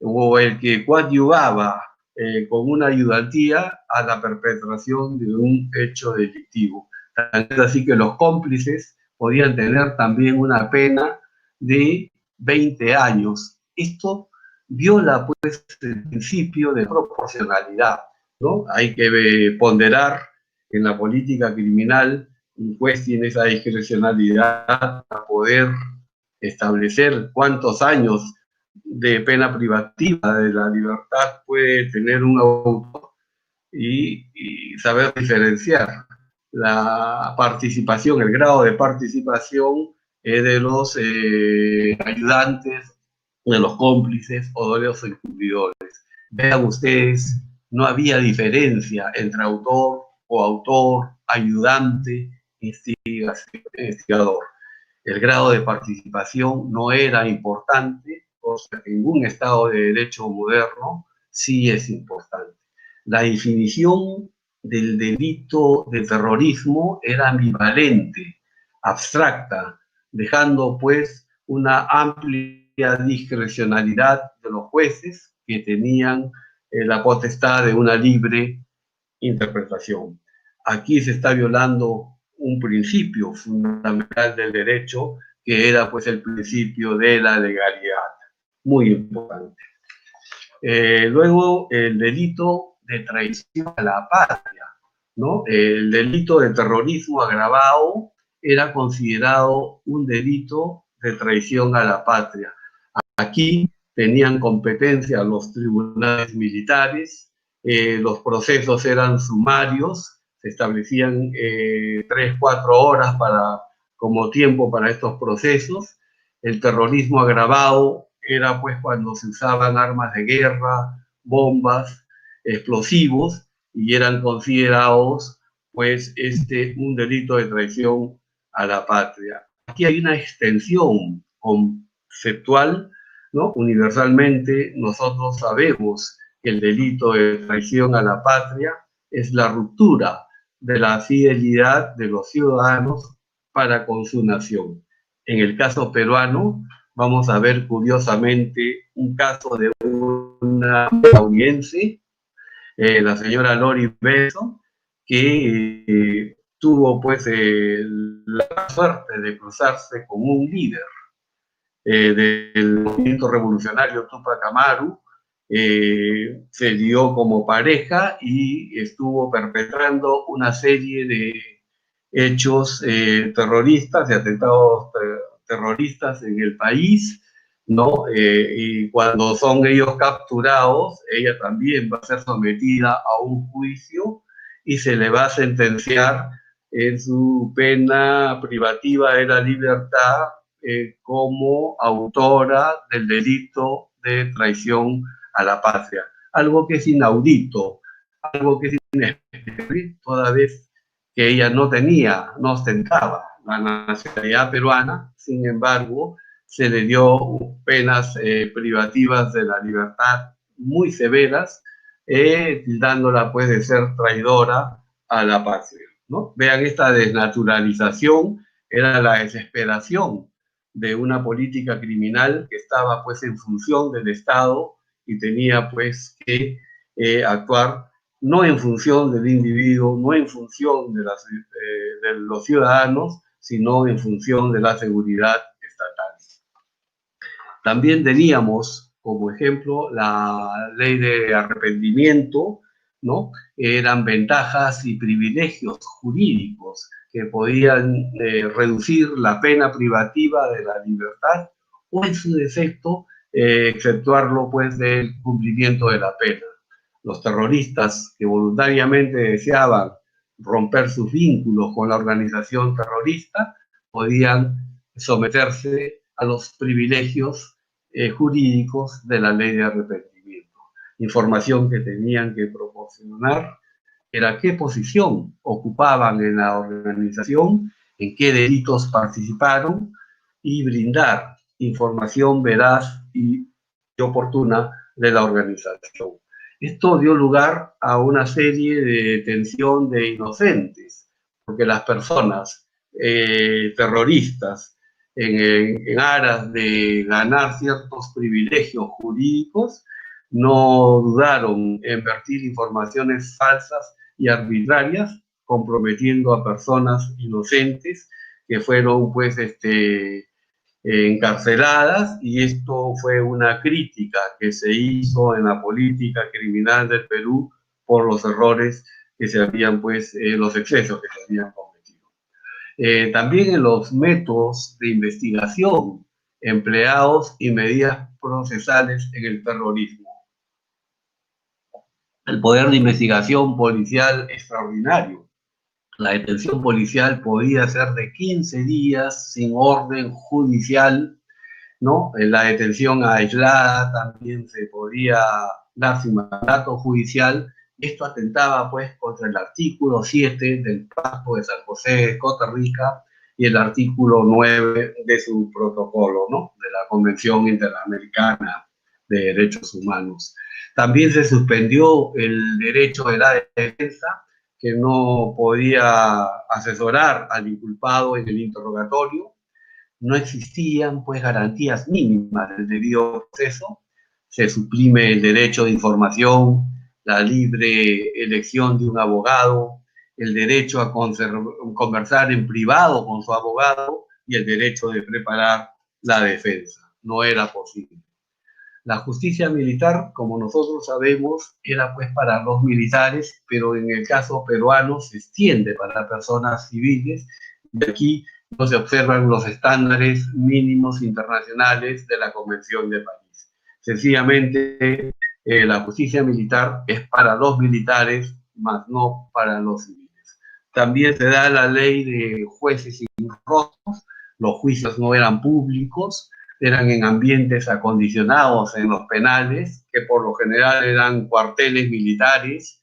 o el que coadyuvaba con una ayudantía a la perpetración de un hecho delictivo. Es así que los cómplices podían tener también una pena de 20 años. Esto viola pues el principio de proporcionalidad, ¿no? Hay que ponderar en la política criminal, un juez tiene esa discrecionalidad para poder establecer cuántos años de pena privativa de la libertad puede tener un autor y saber diferenciar la participación, el grado de participación de los ayudantes, de los cómplices o de los encubridores. Vean ustedes, no había diferencia entre autor, coautor, ayudante, investigador. El grado de participación no era importante, cosa que en un Estado de Derecho moderno sí es importante. La definición del delito de terrorismo era ambivalente, abstracta, dejando pues una amplia discrecionalidad de los jueces que tenían la potestad de una libre interpretación. Aquí se está violando un principio fundamental del derecho, que era pues el principio de la legalidad, muy importante. Luego, el delito de traición a la patria, ¿no? El delito de terrorismo agravado era considerado un delito de traición a la patria. Aquí tenían competencia los tribunales militares, los procesos eran sumarios, se establecían 3-4 horas como tiempo para estos procesos. El terrorismo agravado era pues cuando se usaban armas de guerra, bombas, explosivos, y eran considerados pues un delito de traición a la patria. Aquí hay una extensión conceptual, ¿no? Universalmente nosotros sabemos que el delito de traición a la patria es la ruptura de la fidelidad de los ciudadanos para con su nación. En el caso peruano, vamos a ver curiosamente un caso de una audiencia, la señora Lori Beso, que tuvo pues la suerte de cruzarse con un líder del movimiento revolucionario Tupac Amaru, se dio como pareja y estuvo perpetrando una serie de hechos terroristas, de atentados terroristas en el país, ¿no? Y cuando son ellos capturados, ella también va a ser sometida a un juicio y se le va a sentenciar en su pena privativa de la libertad como autora del delito de traición a la patria. Algo que es inaudito, algo que es inesperado, toda vez que ella no ostentaba la nacionalidad peruana. Sin embargo, se le dio penas privativas de la libertad muy severas, tildándola pues de ser traidora a la patria, ¿no? Vean, esta desnaturalización era la desesperación de una política criminal que estaba pues en función del Estado y tenía pues que actuar no en función del individuo, no en función de los ciudadanos, sino en función de la seguridad estatal. También teníamos como ejemplo la ley de arrepentimiento, ¿no? Eran ventajas y privilegios jurídicos que podían reducir la pena privativa de la libertad o en su defecto exceptuarlo pues del cumplimiento de la pena. Los terroristas que voluntariamente deseaban romper sus vínculos con la organización terrorista podían someterse a los privilegios jurídicos de la ley de arrepentimiento. Información que tenían que proporcionar era qué posición ocupaban en la organización, en qué delitos participaron y brindar información veraz y oportuna de la organización. Esto dio lugar a una serie de detención de inocentes, porque las personas terroristas, en aras de ganar ciertos privilegios jurídicos, no dudaron en vertir informaciones falsas y arbitrarias, comprometiendo a personas inocentes que fueron pues encarceladas, y esto fue una crítica que se hizo en la política criminal del Perú por los errores que se habían pues, los excesos que se habían cometido. También en los métodos de investigación empleados y medidas procesales en el terrorismo. El poder de investigación policial extraordinario. La detención policial podía ser de 15 días sin orden judicial, ¿no? La detención aislada también se podía dar sin mandato judicial. Esto atentaba, pues, contra el artículo 7 del Pacto de San José de Costa Rica y el artículo 9 de su protocolo, ¿no? De la Convención Interamericana de Derechos Humanos. También se suspendió el derecho de la defensa, que no podía asesorar al inculpado en el interrogatorio. No existían pues garantías mínimas del debido proceso. Se suprime el derecho de información, la libre elección de un abogado, el derecho a conversar en privado con su abogado y el derecho de preparar la defensa. No era posible. La justicia militar, como nosotros sabemos, era pues para los militares, pero en el caso peruano se extiende para personas civiles, y aquí no se observan los estándares mínimos internacionales de la Convención de París. Sencillamente, la justicia militar es para los militares, más no para los civiles. También se da la ley de jueces sin rostros. Los juicios no eran públicos, eran en ambientes acondicionados en los penales, que por lo general eran cuarteles militares.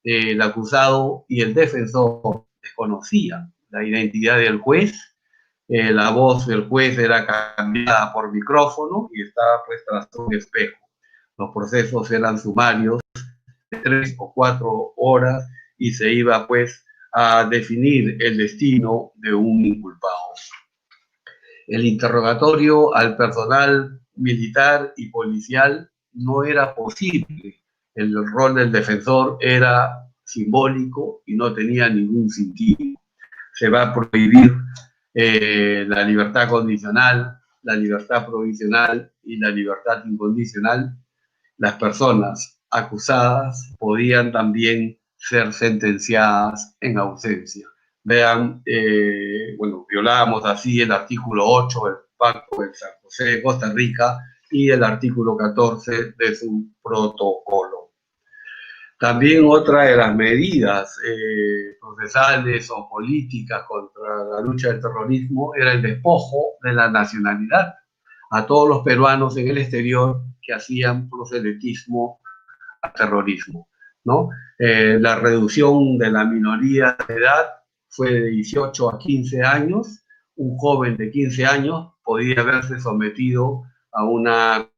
El acusado y el defensor desconocían la identidad del juez. La voz del juez era cambiada por micrófono y estaba pues tras un espejo. Los procesos eran sumarios de 3 o 4 horas y se iba pues a definir el destino de un inculpado. El interrogatorio al personal militar y policial no era posible. El rol del defensor era simbólico y no tenía ningún sentido. Se va a prohibir la libertad condicional, la libertad provisional y la libertad incondicional. Las personas acusadas podían también ser sentenciadas en ausencia. Vean, bueno, violábamos así el artículo 8 del Pacto de San José de Costa Rica y el artículo 14 de su protocolo. También otra de las medidas procesales o políticas contra la lucha del terrorismo era el despojo de la nacionalidad a todos los peruanos en el exterior que hacían proselitismo al terrorismo, ¿no? La reducción de la minoría de edad fue de 18 a 15 años. Un joven de 15 años podía verse sometido a una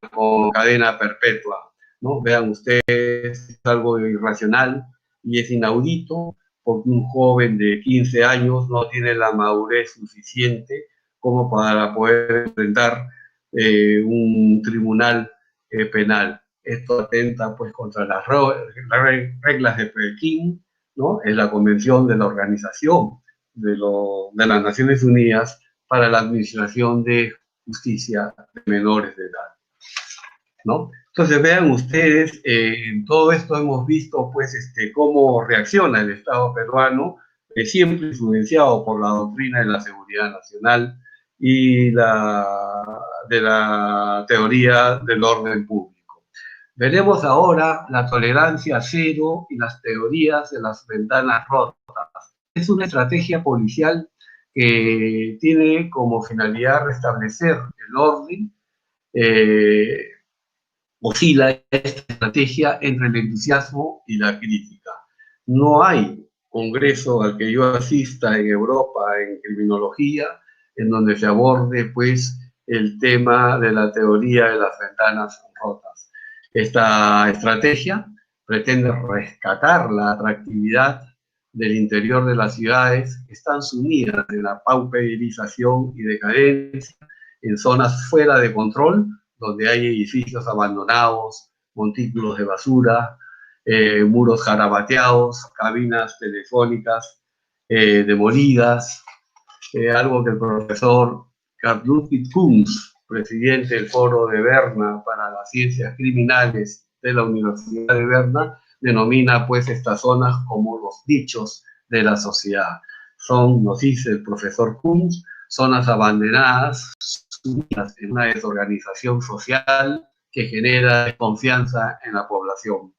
cadena perpetua, ¿no? Vean ustedes, es algo irracional y es inaudito porque un joven de 15 años no tiene la madurez suficiente como para poder enfrentar un tribunal penal. Esto atenta pues contra las reglas de Pekín, ¿no? Es la Convención de la Organización de las Naciones Unidas para la Administración de Justicia de Menores de Edad, ¿no? Entonces vean ustedes, en todo esto hemos visto pues cómo reacciona el Estado peruano, siempre influenciado por la doctrina de la seguridad nacional y de la teoría del orden público. Veremos ahora la tolerancia cero y las teorías de las ventanas rotas. Es una estrategia policial que tiene como finalidad restablecer el orden. Oscila esta estrategia entre el entusiasmo y la crítica. No hay congreso al que yo asista en Europa en criminología en donde se aborde pues el tema de la teoría de las ventanas rotas. Esta estrategia pretende rescatar la atractividad del interior de las ciudades que están sumidas en la pauperización y decadencia, en zonas fuera de control, donde hay edificios abandonados, montículos de basura, muros jarabateados, cabinas telefónicas demolidas, algo que el profesor Carl Ludwig Kunz, presidente del Foro de Berna para las Ciencias Criminales de la Universidad de Berna, denomina pues estas zonas como los nichos de la sociedad. Son, nos dice el profesor Kunz, zonas abandonadas, sumidas en una desorganización social que genera desconfianza en la población.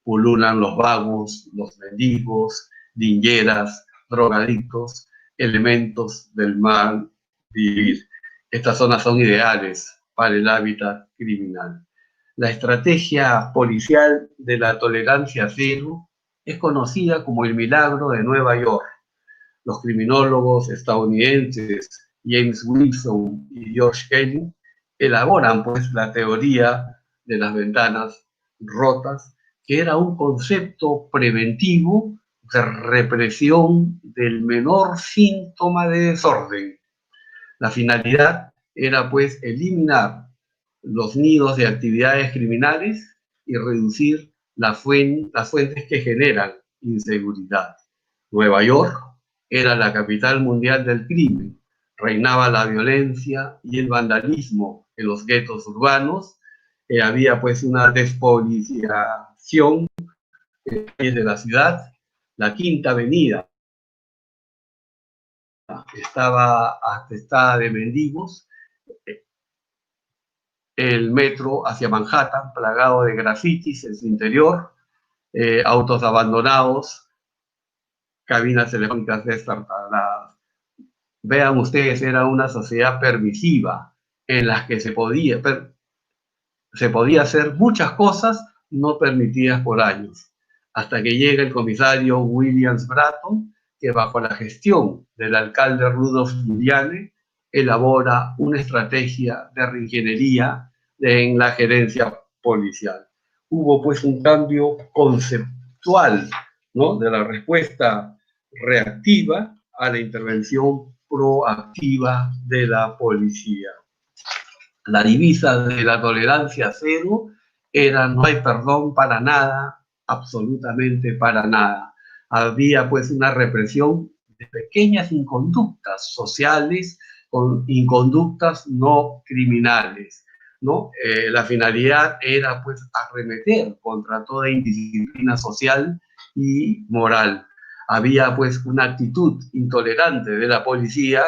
Pululan los vagos, los mendigos, dingueras, drogadictos, elementos del mal vivir. Estas zonas son ideales para el hábitat criminal. La estrategia policial de la tolerancia cero es conocida como el milagro de Nueva York. Los criminólogos estadounidenses James Wilson y George Kelly elaboran pues la teoría de las ventanas rotas, que era un concepto preventivo de represión del menor síntoma de desorden. La finalidad era pues eliminar los nidos de actividades criminales y reducir las fuentes que generan inseguridad. Nueva York era la capital mundial del crimen, reinaba la violencia y el vandalismo en los guetos urbanos, había pues una despoliciación de la ciudad, la Quinta Avenida estaba atestada de mendigos, el metro hacia Manhattan, plagado de grafitis en su interior, autos abandonados, cabinas telefónicas destartaladas. Vean ustedes, era una sociedad permisiva en la que se podía hacer muchas cosas no permitidas por años, hasta que llega el comisario Williams Bratton, que bajo la gestión del alcalde Rudolph Giuliani elabora una estrategia de reingeniería en la gerencia policial. Hubo pues un cambio conceptual, ¿no?, de la respuesta reactiva a la intervención proactiva de la policía. La divisa de la tolerancia cero era: no hay perdón para nada, absolutamente para nada. Había pues una represión de pequeñas inconductas sociales con inconductas no criminales, ¿no? La finalidad era pues arremeter contra toda indisciplina social y moral. Había pues una actitud intolerante de la policía.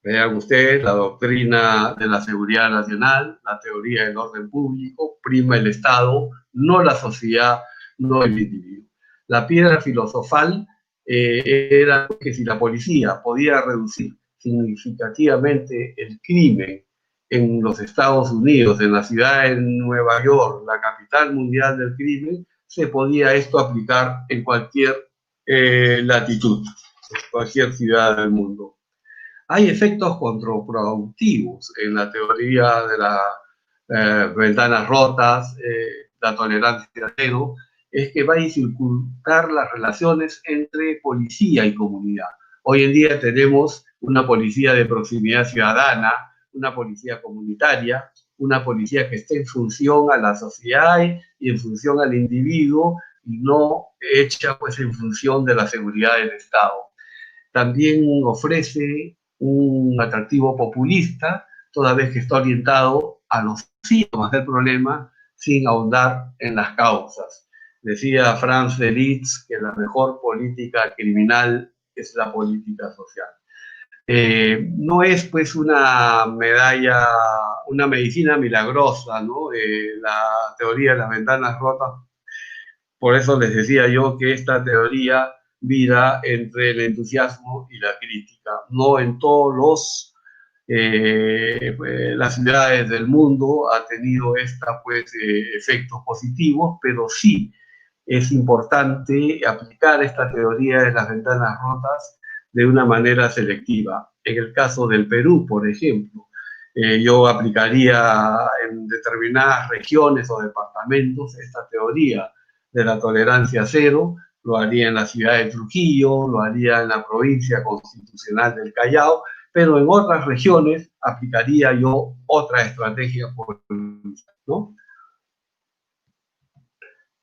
Vean ustedes, la doctrina de la seguridad nacional, la teoría del orden público, prima el Estado, no la sociedad, no el individuo. La piedra filosofal era que si la policía podía reducir significativamente el crimen en los Estados Unidos, en la ciudad de Nueva York, la capital mundial del crimen, se podía esto aplicar en cualquier latitud, en cualquier ciudad del mundo. Hay efectos contraproductivos en la teoría de las ventanas rotas, la tolerancia cero, es que va a dificultar las relaciones entre policía y comunidad. Hoy en día tenemos una policía de proximidad ciudadana, una policía comunitaria, una policía que esté en función a la sociedad y en función al individuo, y no hecha pues en función de la seguridad del Estado. También ofrece un atractivo populista, toda vez que está orientado a los síntomas del problema sin ahondar en las causas. Decía Franz de Liszt que la mejor política criminal es la política social. No es pues una medicina milagrosa, ¿no? La teoría de las ventanas rotas. Por eso les decía yo que esta teoría vira entre el entusiasmo y la crítica. No en todos las ciudades del mundo ha tenido efectos positivos, pero sí es importante aplicar esta teoría de las ventanas rotas de una manera selectiva. En el caso del Perú, por ejemplo, yo aplicaría en determinadas regiones o departamentos esta teoría de la tolerancia cero. Lo haría en la ciudad de Trujillo, lo haría en la provincia constitucional del Callao, pero en otras regiones aplicaría yo otra estrategia, ¿no?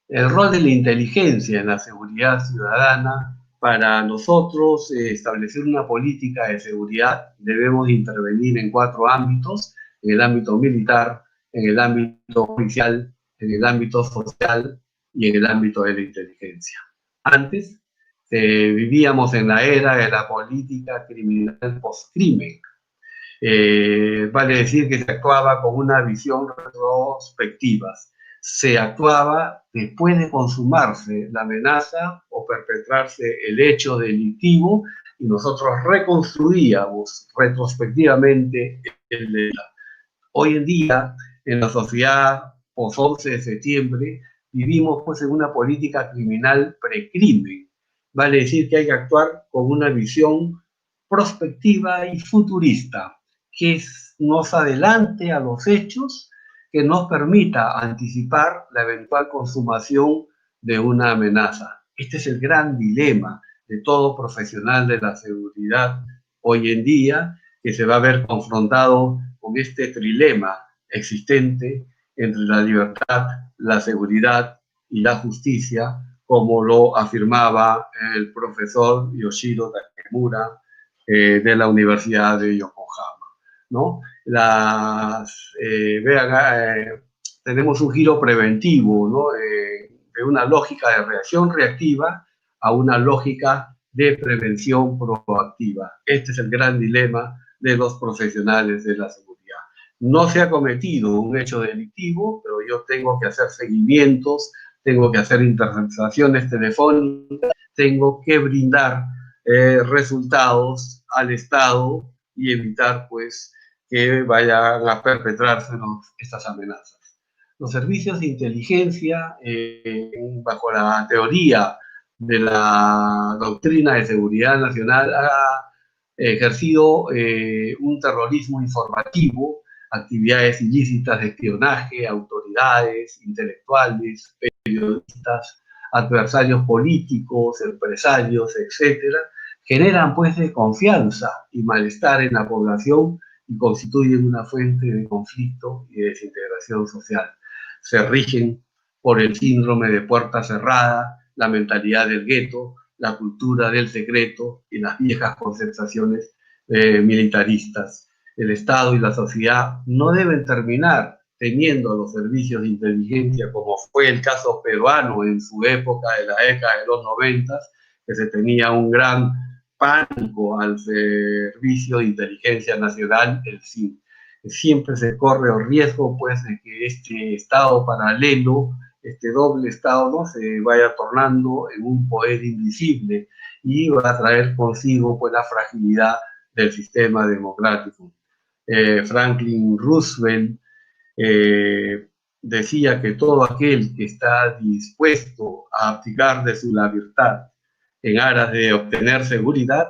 El rol de la inteligencia en la seguridad ciudadana: para nosotros establecer una política de seguridad debemos intervenir en 4 ámbitos: en el ámbito militar, en el ámbito policial, en el ámbito social y en el ámbito de la inteligencia. Antes vivíamos en la era de la política criminal post-crimen. Vale decir que se actuaba con una visión retrospectiva. Se actuaba después de consumarse la amenaza o perpetrarse el hecho delictivo, y nosotros reconstruíamos retrospectivamente el delito. Hoy en día, en la sociedad post-11 de septiembre, vivimos pues en una política criminal precrimen. Vale decir que hay que actuar con una visión prospectiva y futurista, que nos adelante a los hechos, que nos permita anticipar la eventual consumación de una amenaza. Este es el gran dilema de todo profesional de la seguridad hoy en día, que se va a ver confrontado con este trilema existente entre la libertad, la seguridad y la justicia, como lo afirmaba el profesor Yoshiro Takemura de la Universidad de Yokohama, ¿no? Tenemos un giro preventivo, ¿no? De una lógica de reacción reactiva a una lógica de prevención proactiva. Este es el gran dilema de los profesionales de la seguridad. no se ha cometido un hecho delictivo, pero yo tengo que hacer seguimientos, tengo que hacer interceptaciones telefónicas, tengo que brindar resultados al Estado y evitar, pues, que vayan a perpetrarse estas amenazas. Los servicios de inteligencia, bajo la teoría de la doctrina de seguridad nacional, ha ejercido un terrorismo informativo, actividades ilícitas de espionaje, autoridades, intelectuales, periodistas, adversarios políticos, empresarios, etcétera, generan pues desconfianza y malestar en la población y constituyen una fuente de conflicto y de desintegración social. Se rigen por el síndrome de puerta cerrada, la mentalidad del gueto, la cultura del secreto y las viejas concepciones militaristas. El Estado y la sociedad no deben terminar teniendo los servicios de inteligencia, como fue el caso peruano en su época de la década de los 90, que se tenía un gran pánico al Servicio de Inteligencia Nacional, el SIN. Siempre se corre el riesgo, pues, de que este Estado paralelo, este doble Estado, ¿no?, se vaya tornando en un poder invisible y va a traer consigo, pues, la fragilidad del sistema democrático. Franklin Roosevelt decía que todo aquel que está dispuesto a abdicar de su libertad en aras de obtener seguridad,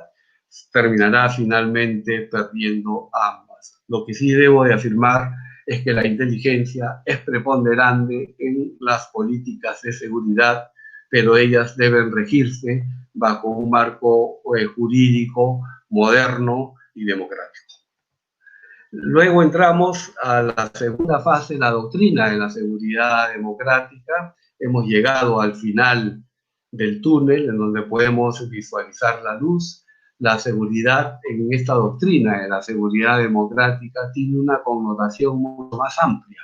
terminará finalmente perdiendo ambas. Lo que sí debo de afirmar es que la inteligencia es preponderante en las políticas de seguridad, pero ellas deben regirse bajo un marco jurídico moderno y democrático. Luego entramos a la segunda fase, la doctrina de la seguridad democrática. Hemos llegado al final del túnel, en donde podemos visualizar la luz. La seguridad en esta doctrina de la seguridad democrática tiene una connotación mucho más amplia.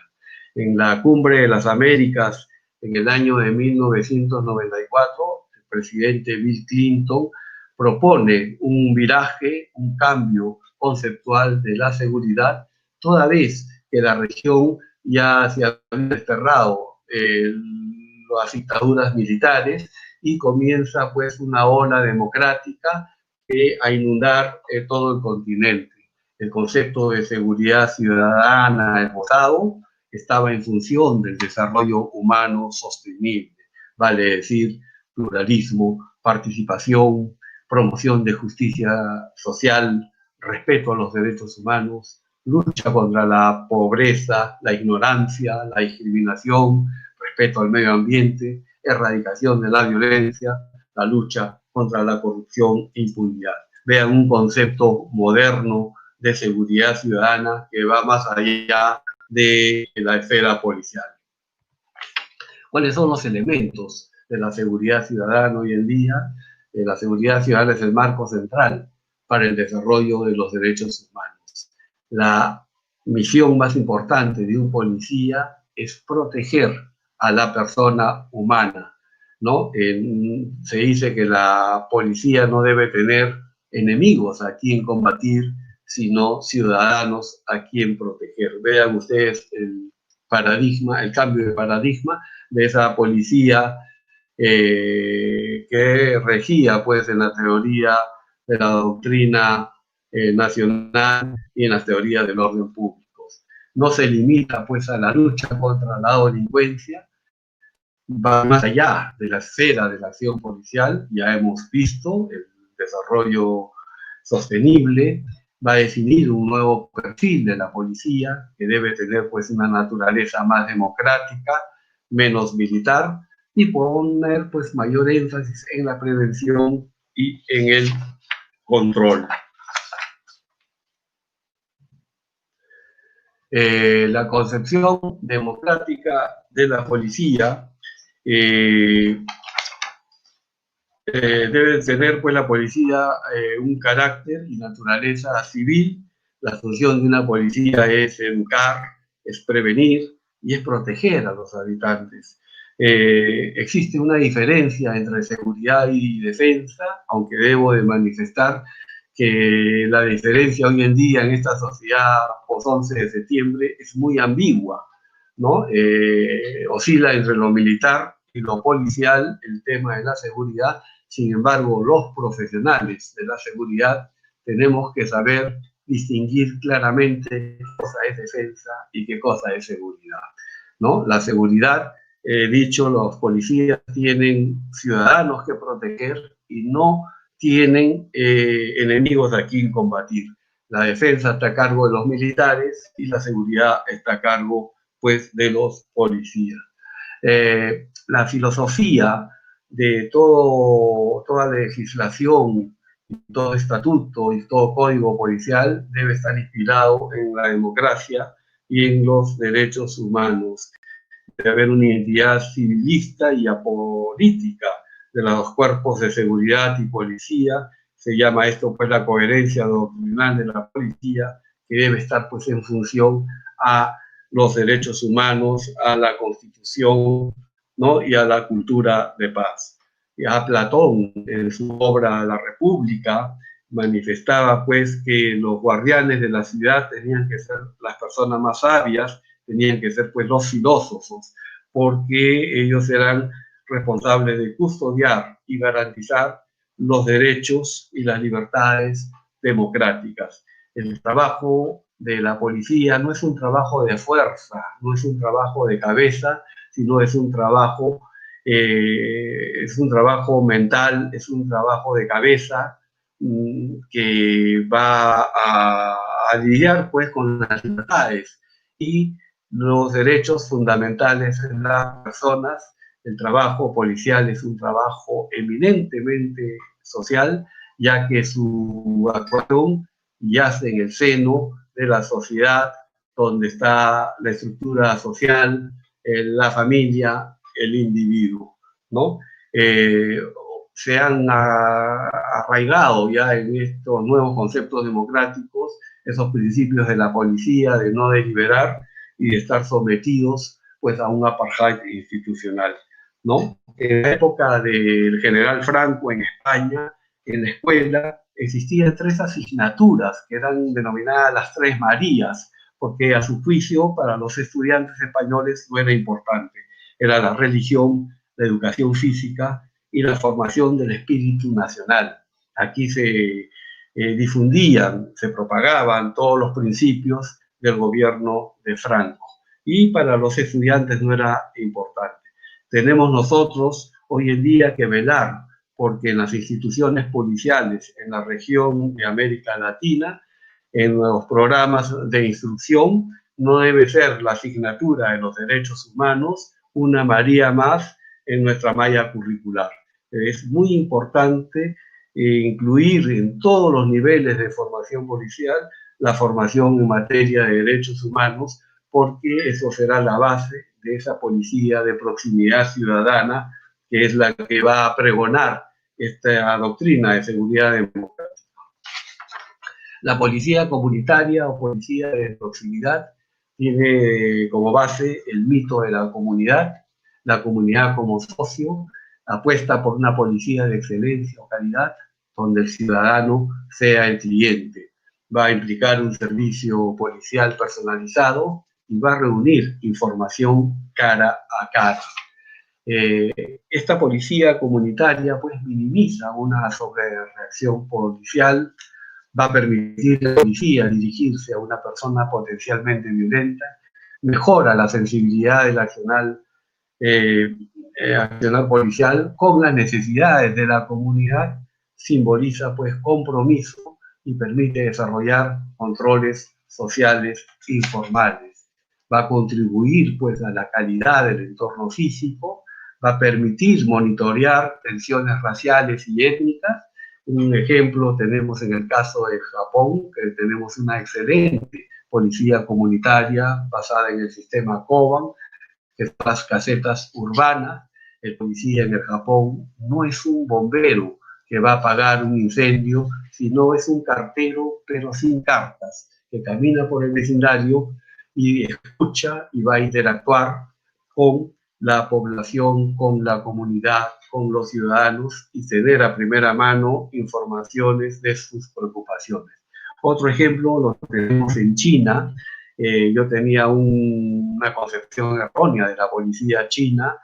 En la Cumbre de las Américas, en el año de 1994, el presidente Bill Clinton propone un viraje, un cambio conceptual de la seguridad, toda vez que la región ya se había desterrado las dictaduras militares y comienza pues una ola democrática a inundar todo el continente. El concepto de seguridad ciudadana esbozado estaba en función del desarrollo humano sostenible, vale decir, pluralismo, participación, promoción de justicia social, respeto a los derechos humanos, lucha contra la pobreza, la ignorancia, la discriminación, respeto al medio ambiente, erradicación de la violencia, la lucha contra la corrupción e impunidad. Vean un concepto moderno de seguridad ciudadana que va más allá de la esfera policial. ¿Cuáles son los elementos de la seguridad ciudadana hoy en día? La seguridad ciudadana es el marco central para el desarrollo de los derechos humanos. La misión más importante de un policía es proteger a la persona humana, ¿no? Se dice que la policía no debe tener enemigos a quien combatir, sino ciudadanos a quien proteger. Vean ustedes el paradigma, el cambio de paradigma de esa policía que regía pues en la teoría de la doctrina nacional y en las teorías del orden público. No se limita pues a la lucha contra la delincuencia, va más allá de la esfera de la acción policial. Ya hemos visto el desarrollo sostenible, va a definir un nuevo perfil de la policía que debe tener pues una naturaleza más democrática, menos militar, y poner pues mayor énfasis en la prevención y en el control. La concepción democrática de la policía debe tener pues la policía un carácter y naturaleza civil. La función de una policía es educar, es prevenir y es proteger a los habitantes. Existe una diferencia entre seguridad y defensa, aunque debo de manifestar que la diferencia hoy en día en esta sociedad post-11 de septiembre es muy ambigua, ¿no? Oscila entre lo militar y lo policial el tema de la seguridad. Sin embargo, los profesionales de la seguridad tenemos que saber distinguir claramente qué cosa es defensa y qué cosa es seguridad, ¿no? La seguridad, dicho, los policías tienen ciudadanos que proteger y no tienen enemigos a quien combatir. La defensa está a cargo de los militares y la seguridad está a cargo, pues, de los policías. La filosofía de toda legislación, todo estatuto y todo código policial debe estar inspirado en la democracia y en los derechos humanos. Debe haber una identidad civilista y apolítica de los cuerpos de seguridad y policía. Se llama esto, pues, la coherencia doctrinal de la policía, que debe estar, pues, en función a los derechos humanos, a la Constitución, ¿no? Y a la cultura de paz. Ya Platón, en su obra La República, manifestaba, pues, que los guardianes de la ciudad tenían que ser las personas más sabias, tenían que ser, pues, los filósofos, porque ellos eran responsables de custodiar y garantizar los derechos y las libertades democráticas. El trabajo de la policía no es un trabajo de fuerza, no es un trabajo de cabeza, sino es un trabajo mental, es un trabajo de cabeza que va a lidiar, pues, con las libertades y los derechos fundamentales de las personas. El trabajo policial es un trabajo eminentemente social, ya que su actuación yace en el seno de la sociedad, donde está la estructura social, la familia, el individuo, ¿no? Se han arraigado ya en estos nuevos conceptos democráticos esos principios de la policía, de no deliberar y de estar sometidos, pues, a un apartheid institucional, ¿no? En la época del general Franco en España, en la escuela existían 3 asignaturas que eran denominadas las 3 Marías, porque a su juicio para los estudiantes españoles no era importante. Era la religión, la educación física y la formación del espíritu nacional. Aquí se difundían, se propagaban todos los principios del gobierno de Franco. Y para los estudiantes no era importante. Tenemos nosotros hoy en día que velar porque en las instituciones policiales en la región de América Latina, en los programas de instrucción, no debe ser la asignatura de los derechos humanos una María más en nuestra malla curricular. Es muy importante incluir en todos los niveles de formación policial la formación en materia de derechos humanos, porque eso será la base de esa policía de proximidad ciudadana, que es la que va a pregonar esta doctrina de seguridad democrática. La policía comunitaria o policía de proximidad tiene como base el mito de la comunidad como socio, apuesta por una policía de excelencia o calidad, donde el ciudadano sea el cliente. Va a implicar un servicio policial personalizado y va a reunir información cara a cara. Esta policía comunitaria, pues, minimiza una sobrereacción policial, va a permitir a la policía dirigirse a una persona potencialmente violenta, mejora la sensibilidad del accionar policial con las necesidades de la comunidad, simboliza, pues, compromiso y permite desarrollar controles sociales informales. Va a contribuir, pues, a la calidad del entorno físico, va a permitir monitorear tensiones raciales y étnicas. Un ejemplo tenemos en el caso de Japón, que tenemos una excelente policía comunitaria basada en el sistema Koban, que son las casetas urbanas. El policía en el Japón no es un bombero que va a apagar un incendio, sino es un cartero, pero sin cartas, que camina por el vecindario y escucha y va a interactuar con la población, con la comunidad, con los ciudadanos y ceder a primera mano informaciones de sus preocupaciones. ocasiones. Otro ejemplo lo tenemos en China. Yo tenía una concepción errónea de la policía china,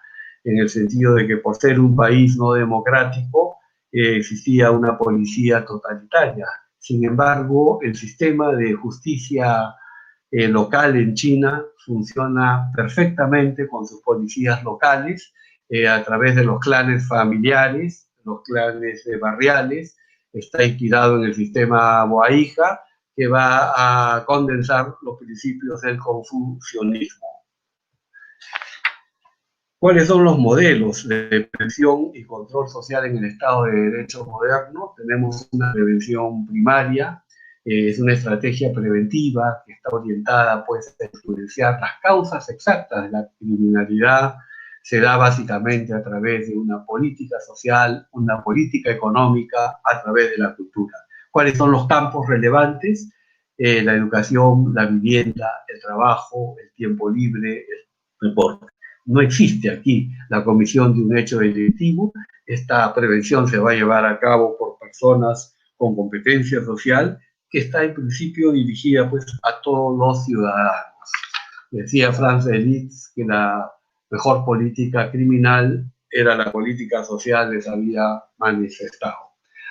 en el sentido de que por ser un país no democrático, existía una policía totalitaria. Sin embargo, el sistema de justicia local en China funciona perfectamente con sus policías locales, a través de los clanes familiares, los clanes barriales. Está inspirado en el sistema Boaija, que va a condensar los principios del confucianismo. ¿Cuáles son los modelos de prevención y control social en el Estado de Derecho moderno? Tenemos una prevención primaria, es una estrategia preventiva que está orientada pues, a influenciar las causas exactas de la criminalidad. Se da básicamente a través de una política social, una política económica, a través de la cultura. ¿Cuáles son los campos relevantes? La educación, la vivienda, el trabajo, el tiempo libre, el deporte. No existe aquí la comisión de un hecho delictivo. Esta prevención se va a llevar a cabo por personas con competencia social, que está en principio dirigida pues, a todos los ciudadanos. Decía Franz Liszt que la mejor política criminal era la política social, les había manifestado.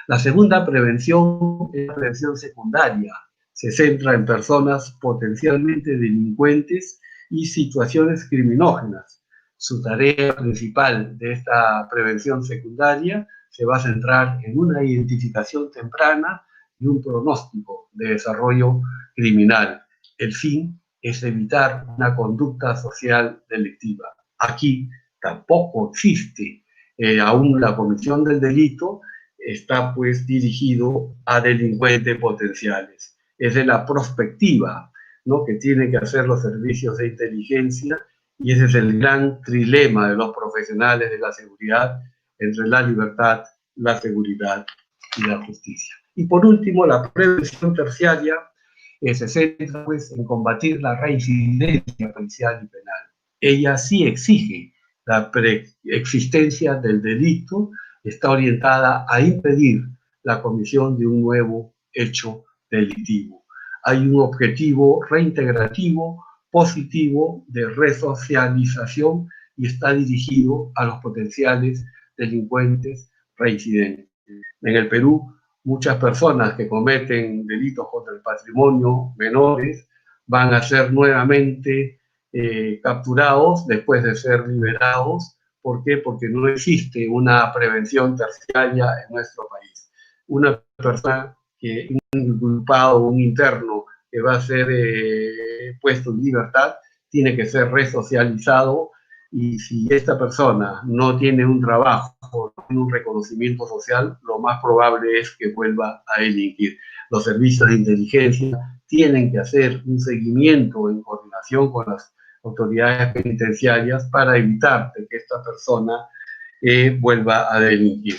La segunda prevención es la prevención secundaria. Se centra en personas potencialmente delincuentes y situaciones criminógenas. Su tarea principal de esta prevención secundaria se va a centrar en una identificación temprana y un pronóstico de desarrollo criminal. El fin es evitar una conducta social delictiva. Aquí tampoco existe aún la comisión del delito, está pues dirigido a delincuentes potenciales. Es de la prospectiva, ¿no?, que tienen que hacer los servicios de inteligencia, y ese es el gran trilema de los profesionales de la seguridad entre la libertad, la seguridad y la justicia. Y por último, la prevención terciaria se centra pues, en combatir la reincidencia policial y penal. Ella sí exige la preexistencia del delito, está orientada a impedir la comisión de un nuevo hecho delictivo. Hay un objetivo reintegrativo, positivo, de resocialización, y está dirigido a los potenciales delincuentes reincidentes. En el Perú, muchas personas que cometen delitos contra el patrimonio menores van a ser nuevamente capturados después de ser liberados. ¿Por qué? Porque no existe una prevención terciaria en nuestro país. Una persona un inculpado, un interno que va a ser puesto en libertad, tiene que ser resocializado, y si esta persona no tiene un trabajo, no tiene un reconocimiento social, lo más probable es que vuelva a delinquir. Los servicios de inteligencia tienen que hacer un seguimiento en coordinación con las autoridades penitenciarias para evitar que esta persona vuelva a delinquir.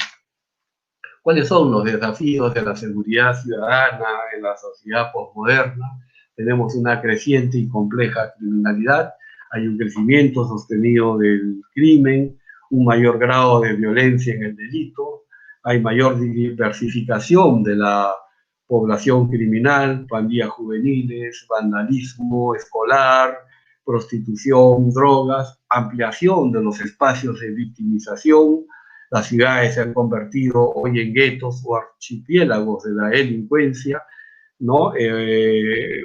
¿Cuáles son los desafíos de la seguridad ciudadana en la sociedad posmoderna? Tenemos una creciente y compleja criminalidad, hay un crecimiento sostenido del crimen, un mayor grado de violencia en el delito, hay mayor diversificación de la población criminal, pandillas juveniles, vandalismo escolar, prostitución, drogas, ampliación de los espacios de victimización. Las ciudades se han convertido hoy en guetos o archipiélagos de la delincuencia, ¿no?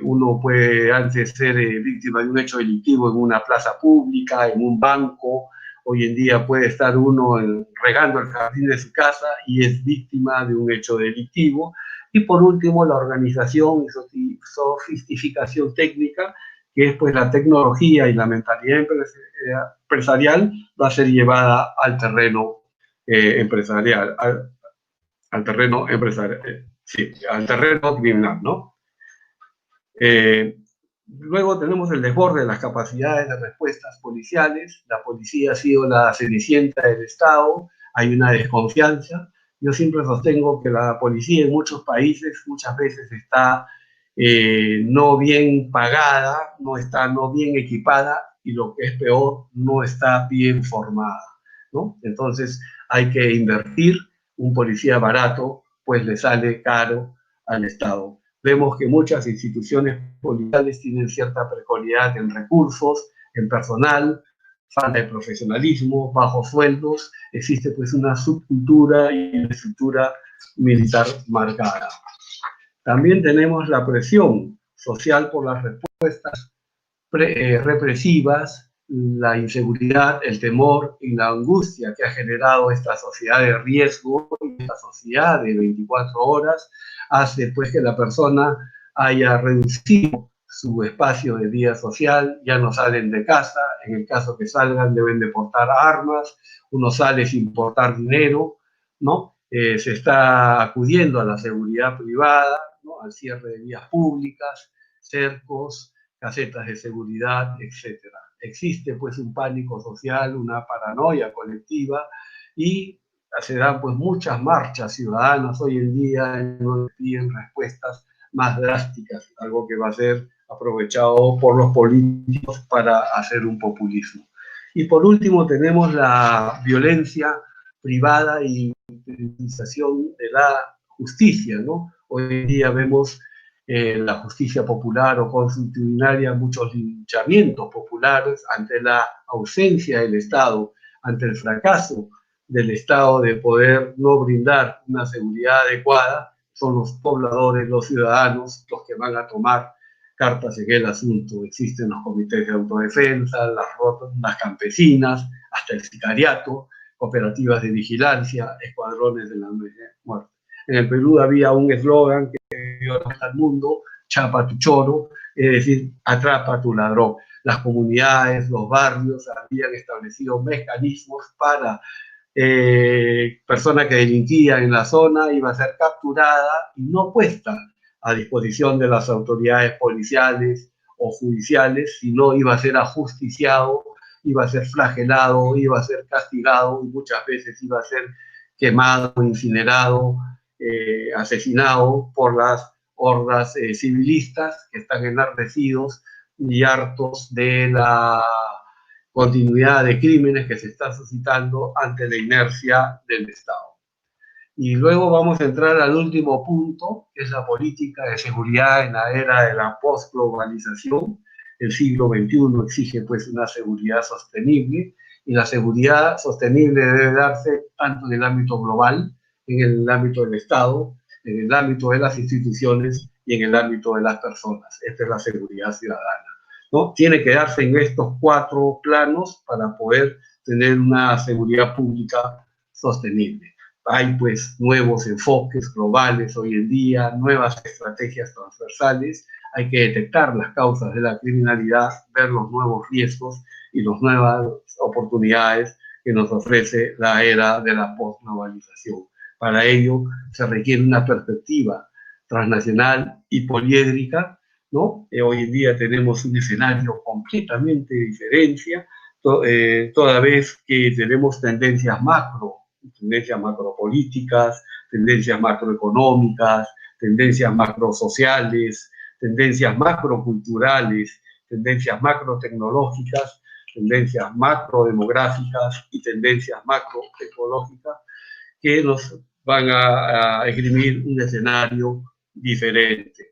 Uno puede antes ser víctima de un hecho delictivo en una plaza pública, en un banco. Hoy en día puede estar uno regando el jardín de su casa y es víctima de un hecho delictivo. Y por último, la organización y sofisticación técnica, que es pues la tecnología y la mentalidad empresarial, va a ser llevada al terreno empresarial, al terreno empresarial, sí, al terreno criminal, ¿no? Luego tenemos el desborde de las capacidades de respuestas policiales. La policía ha sido la cenicienta del Estado, hay una desconfianza. Yo siempre sostengo que la policía en muchos países muchas veces está no bien pagada, no está no bien equipada, y lo que es peor, no está bien formada, ¿no? Entonces hay que invertir. Un policía barato pues le sale caro al Estado. Vemos que muchas instituciones policiales tienen cierta precariedad en recursos, en personal, falta de profesionalismo, bajos sueldos, existe pues una subcultura y una estructura militar marcada. También tenemos la presión social por las respuestas represivas, la inseguridad, el temor y la angustia que ha generado esta sociedad de riesgo, esta sociedad de 24 horas, hace pues que la persona haya reducido su espacio de vida social, ya no salen de casa, en el caso que salgan deben de portar armas, uno sale sin portar dinero, ¿no? Se está acudiendo a la seguridad privada, ¿no? Al cierre de vías públicas, cercos, casetas de seguridad, etc. Existe pues un pánico social, una paranoia colectiva y se dan pues muchas marchas ciudadanas hoy en día en donde piden respuestas más drásticas, algo que va a ser aprovechado por los políticos para hacer un populismo. Y por último tenemos la violencia privada y utilización de la justicia, ¿no? Hoy en día vemos la justicia popular o constitucionaria, muchos linchamientos populares ante la ausencia del Estado, ante el fracaso del Estado de poder no brindar una seguridad adecuada. Son los pobladores, los ciudadanos, los que van a tomar cartas en el asunto. Existen los comités de autodefensa, las campesinas, hasta el sicariato, cooperativas de vigilancia, escuadrones de la muerte. En el Perú había un eslogan que dio al mundo, chapa tu choro, es decir, atrapa a tu ladrón. Las comunidades, los barrios habían establecido mecanismos para persona que delinquía en la zona iba a ser capturada y no puesta a disposición de las autoridades policiales o judiciales, sino iba a ser ajusticiado, iba a ser flagelado, iba a ser castigado y muchas veces iba a ser quemado, incinerado, asesinado por las hordas civilistas que están enardecidos y hartos de la continuidad de crímenes que se están suscitando ante la inercia del Estado. Y luego vamos a entrar al último punto, que es la política de seguridad en la era de la postglobalización. El siglo XXI exige pues una seguridad sostenible, y la seguridad sostenible debe darse tanto en el ámbito global, en el ámbito del Estado, en el ámbito de las instituciones y en el ámbito de las personas. Esta es la seguridad ciudadana, ¿no? Tiene que darse en estos 4 planos para poder tener una seguridad pública sostenible. Hay pues nuevos enfoques globales hoy en día, nuevas estrategias transversales, hay que detectar las causas de la criminalidad, ver los nuevos riesgos y las nuevas oportunidades que nos ofrece la era de la postglobalización. Para ello se requiere una perspectiva transnacional y poliédrica, ¿no? Hoy en día tenemos un escenario completamente diferente, toda vez que tenemos tendencias macropolíticas, tendencias macroeconómicas, tendencias macrosociales, tendencias macroculturales, tendencias macrotecnológicas, tendencias macrodemográficas y tendencias macroecológicas que nos van a esgrimir un escenario diferente.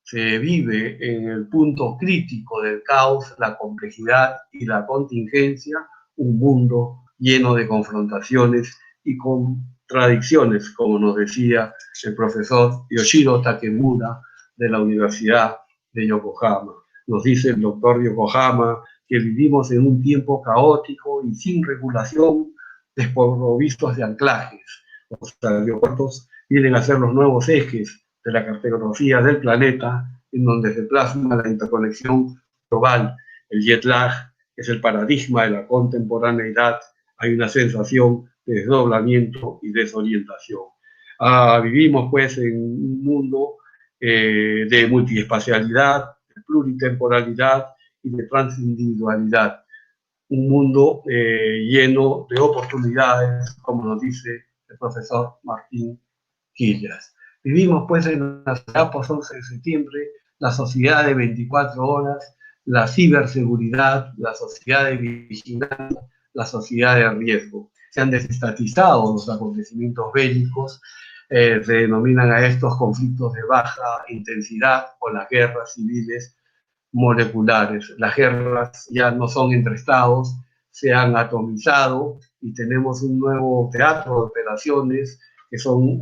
Se vive en el punto crítico del caos, la complejidad y la contingencia, un mundo lleno de confrontaciones y contradicciones, como nos decía el profesor Yoshiro Takemura de la Universidad de Yokohama. Nos dice el doctor Yokohama que vivimos en un tiempo caótico y sin regulación, desprovistos de anclajes. Los aeropuertos vienen a ser los nuevos ejes de la cartografía del planeta, en donde se plasma la interconexión global. El jet lag es el paradigma de la contemporaneidad. Hay una sensación de desdoblamiento y desorientación. Vivimos pues en un mundo de multiespacialidad, de pluritemporalidad y de transindividualidad. Un mundo lleno de oportunidades, como nos dice el profesor Martín Quillas. Vivimos pues en la sociedad post-11 de septiembre, la sociedad de 24 horas, la ciberseguridad, la sociedad de vigilancia, la sociedad de riesgo. Se han desestatizado los acontecimientos bélicos, se denominan a estos conflictos de baja intensidad o las guerras civiles moleculares. Las guerras ya no son entre estados, se han atomizado y tenemos un nuevo teatro de operaciones que son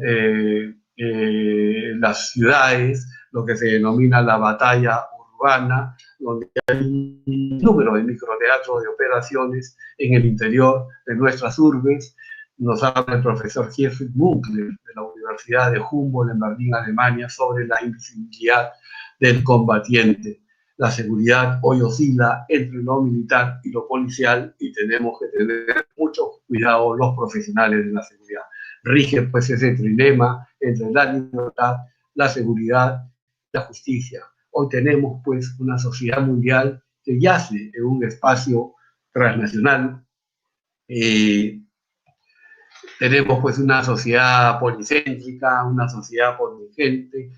las ciudades, lo que se denomina la batalla urbana, donde hay un número de microteatros de operaciones en el interior de nuestras urbes. Nos habla el profesor Jeffrey Munkler de la Universidad de Humboldt en Berlín, Alemania, sobre la invisibilidad del combatiente. La seguridad hoy oscila entre lo militar y lo policial y tenemos que tener mucho cuidado los profesionales de la seguridad. Rige pues ese trilema entre la libertad, la seguridad y la justicia. Hoy tenemos pues una sociedad mundial que yace en un espacio transnacional. Tenemos pues una sociedad policéntrica, una sociedad poligente.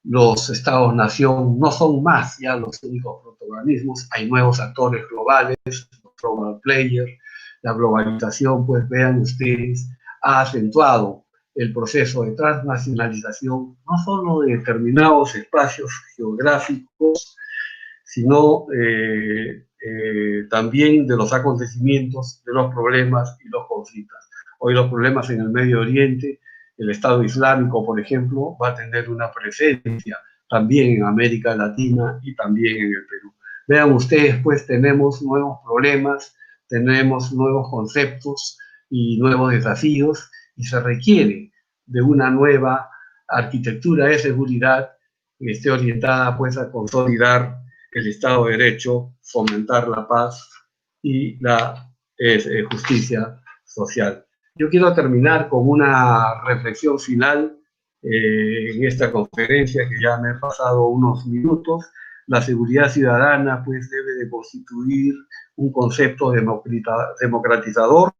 Los estados-nación no son más ya los únicos protagonismos, hay nuevos actores globales, los global players. La globalización, pues vean ustedes, ha acentuado el proceso de transnacionalización, no solo de determinados espacios geográficos, sino también de los acontecimientos, de los problemas y los conflictos. Hoy los problemas en el Medio Oriente, el Estado Islámico, por ejemplo, va a tener una presencia también en América Latina y también en el Perú. Vean ustedes, pues tenemos nuevos problemas, tenemos nuevos conceptos y nuevos desafíos y se requiere de una nueva arquitectura de seguridad que esté orientada pues a consolidar el Estado de Derecho, fomentar la paz y la justicia social. Yo quiero terminar con una reflexión final en esta conferencia, que ya me he pasado unos minutos. La seguridad ciudadana pues debe de constituir un concepto democratizador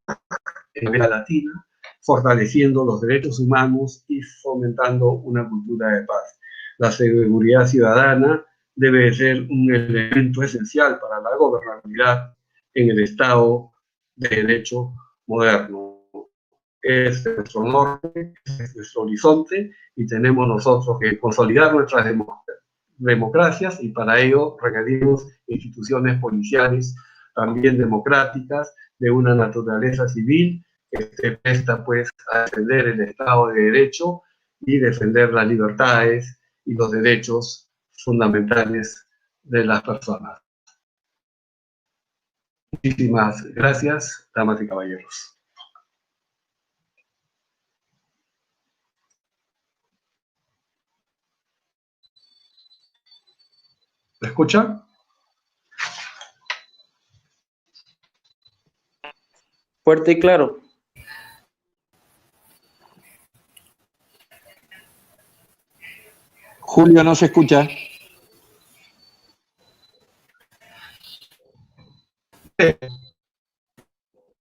en América Latina, fortaleciendo los derechos humanos y fomentando una cultura de paz. La seguridad ciudadana debe ser un elemento esencial para la gobernabilidad en el Estado de Derecho moderno. Es nuestro norte, es nuestro horizonte y tenemos nosotros que consolidar nuestras democracias y para ello requerimos instituciones policiales también democráticas de una naturaleza civil que se presta pues a defender el Estado de Derecho y defender las libertades y los derechos fundamentales de las personas. Muchísimas gracias, damas y caballeros. ¿Me escuchan? Fuerte y claro. Julio, no se escucha.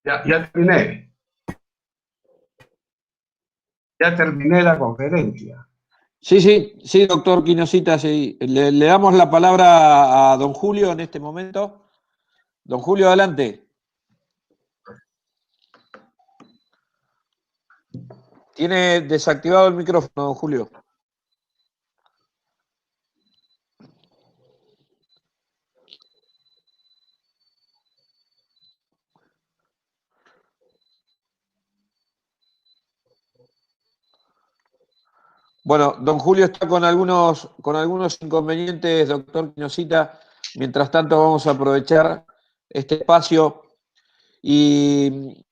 Ya terminé. Ya terminé la conferencia. Sí, doctor Quinosita, sí. Le damos la palabra a don Julio en este momento. Don Julio, adelante. Tiene desactivado el micrófono, don Julio. Bueno, don Julio está con algunos inconvenientes, doctor Quinosita. Mientras tanto, vamos a aprovechar este espacio y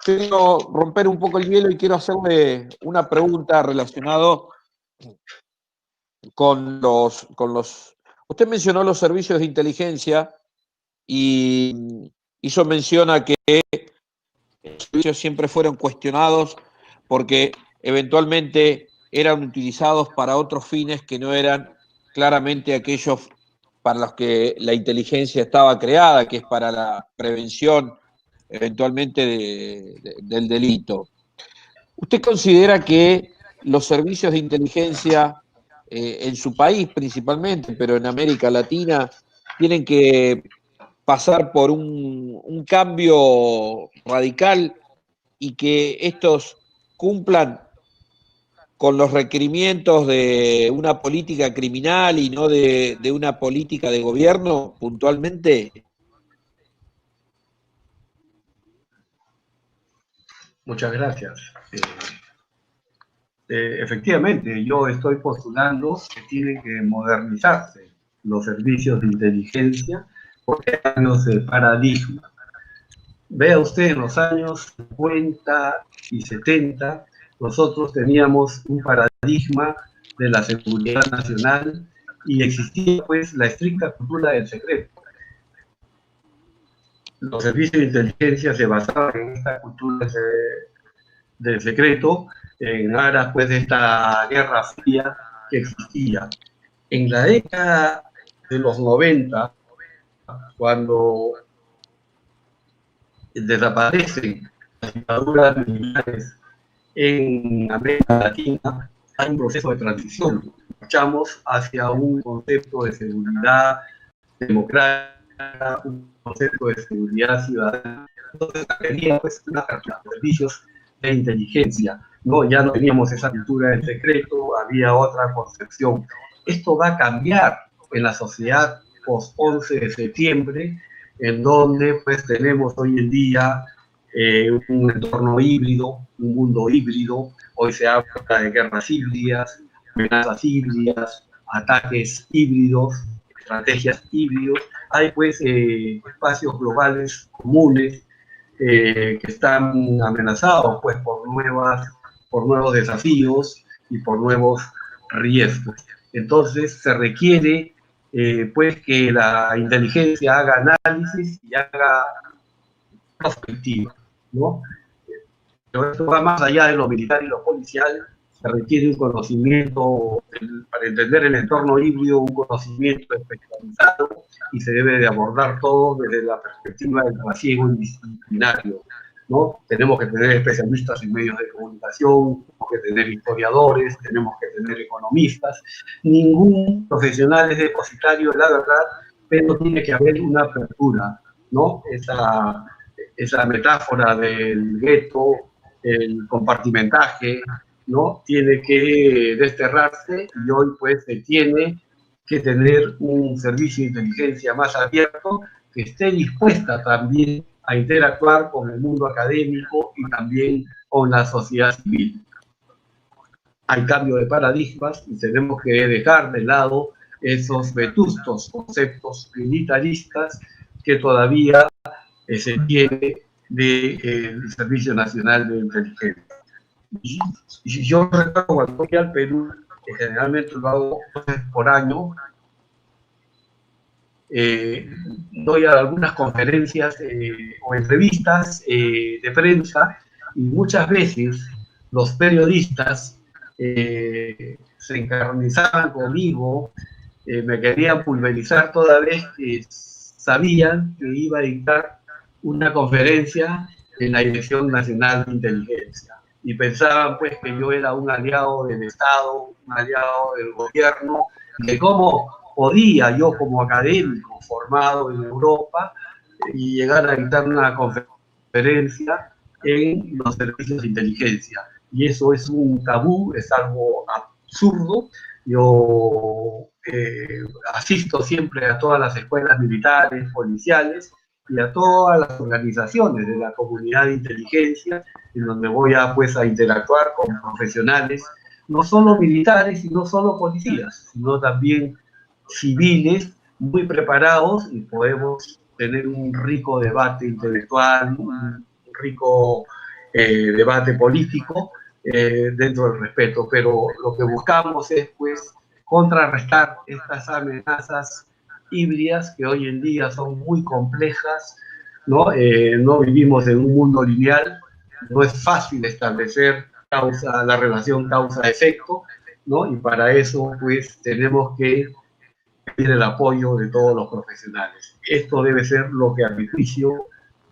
quiero romper un poco el hielo y quiero hacerle una pregunta relacionada con los... Usted mencionó los servicios de inteligencia y hizo mención a que los servicios siempre fueron cuestionados porque eventualmente eran utilizados para otros fines que no eran claramente aquellos para los que la inteligencia estaba creada, que es para la prevención eventualmente del delito. ¿Usted considera que los servicios de inteligencia en su país principalmente, pero en América Latina, tienen que pasar por un cambio radical y que estos cumplan con los requerimientos de una política criminal y no de una política de gobierno puntualmente? Muchas gracias. Efectivamente, yo estoy postulando que tienen que modernizarse los servicios de inteligencia porque hay cambios de paradigma. Vea usted, en los años 50 y 70, nosotros teníamos un paradigma de la seguridad nacional y existía pues la estricta cultura del secreto. Los servicios de inteligencia se basaban en esta cultura del secreto, en aras pues de esta guerra fría que existía. En la década de los 90, cuando desaparecen las dictaduras militares en América Latina, hay un proceso de transición. Luchamos hacia un concepto de seguridad democrática, un concepto de seguridad ciudadana. Entonces, había pues una apertura de servicios de inteligencia, ¿no? Ya no teníamos esa cultura del secreto, había otra concepción. Esto va a cambiar en la sociedad post-11 de septiembre, en donde pues tenemos hoy en día un entorno híbrido, un mundo híbrido. Hoy se habla de guerras híbridas, amenazas híbridas, ataques híbridos, estrategias híbridas. Hay pues espacios globales comunes que están amenazados pues por nuevos desafíos y por nuevos riesgos. Entonces se requiere pues que la inteligencia haga análisis y haga prospectiva, ¿no? Pero esto va más allá de lo militar y lo policial. Se requiere un conocimiento, para entender el entorno híbrido, un conocimiento especializado, y se debe de abordar todo desde la perspectiva del trasiego indisciplinario, ¿no? Tenemos que tener especialistas en medios de comunicación, tenemos que tener historiadores, tenemos que tener economistas. Ningún profesional es depositario de la verdad, pero tiene que haber una apertura, ¿no? Esa metáfora del gueto, el compartimentaje, ¿no? Tiene que desterrarse, y hoy pues se tiene que tener un servicio de inteligencia más abierto que esté dispuesta también a interactuar con el mundo académico y también con la sociedad civil. Hay cambio de paradigmas y tenemos que dejar de lado esos vetustos conceptos militaristas que todavía se tiene del Servicio Nacional de Inteligencia. Y yo recuerdo cuando voy al Perú, que generalmente lo hago por año, doy algunas conferencias o entrevistas de prensa, y muchas veces los periodistas se encarnizaban conmigo, me querían pulverizar toda vez que sabían que iba a dictar una conferencia en la Dirección Nacional de Inteligencia. Y pensaban pues que yo era un aliado del Estado, un aliado del gobierno, de cómo podía yo como académico formado en Europa y llegar a dictar una conferencia en los servicios de inteligencia. Y eso es un tabú, es algo absurdo. Yo asisto siempre a todas las escuelas militares, policiales y a todas las organizaciones de la comunidad de inteligencia, en donde voy a interactuar con profesionales, no solo militares y no solo policías, sino también civiles muy preparados, y podemos tener un rico debate intelectual, un rico debate político dentro del respeto. Pero lo que buscamos es pues contrarrestar estas amenazas híbridas que hoy en día son muy complejas, ¿no? No vivimos en un mundo lineal, no es fácil establecer la relación causa-efecto, ¿no? Y para eso pues tenemos que pedir el apoyo de todos los profesionales. Esto debe ser lo que a mi juicio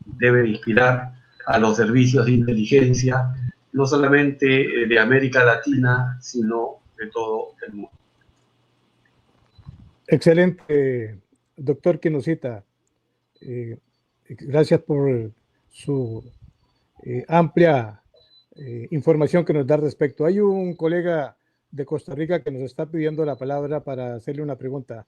debe inspirar a los servicios de inteligencia, no solamente de América Latina, sino de todo el mundo. Excelente, doctor Quinusita. Gracias por su amplia información que nos da al respecto. Hay un colega de Costa Rica que nos está pidiendo la palabra para hacerle una pregunta.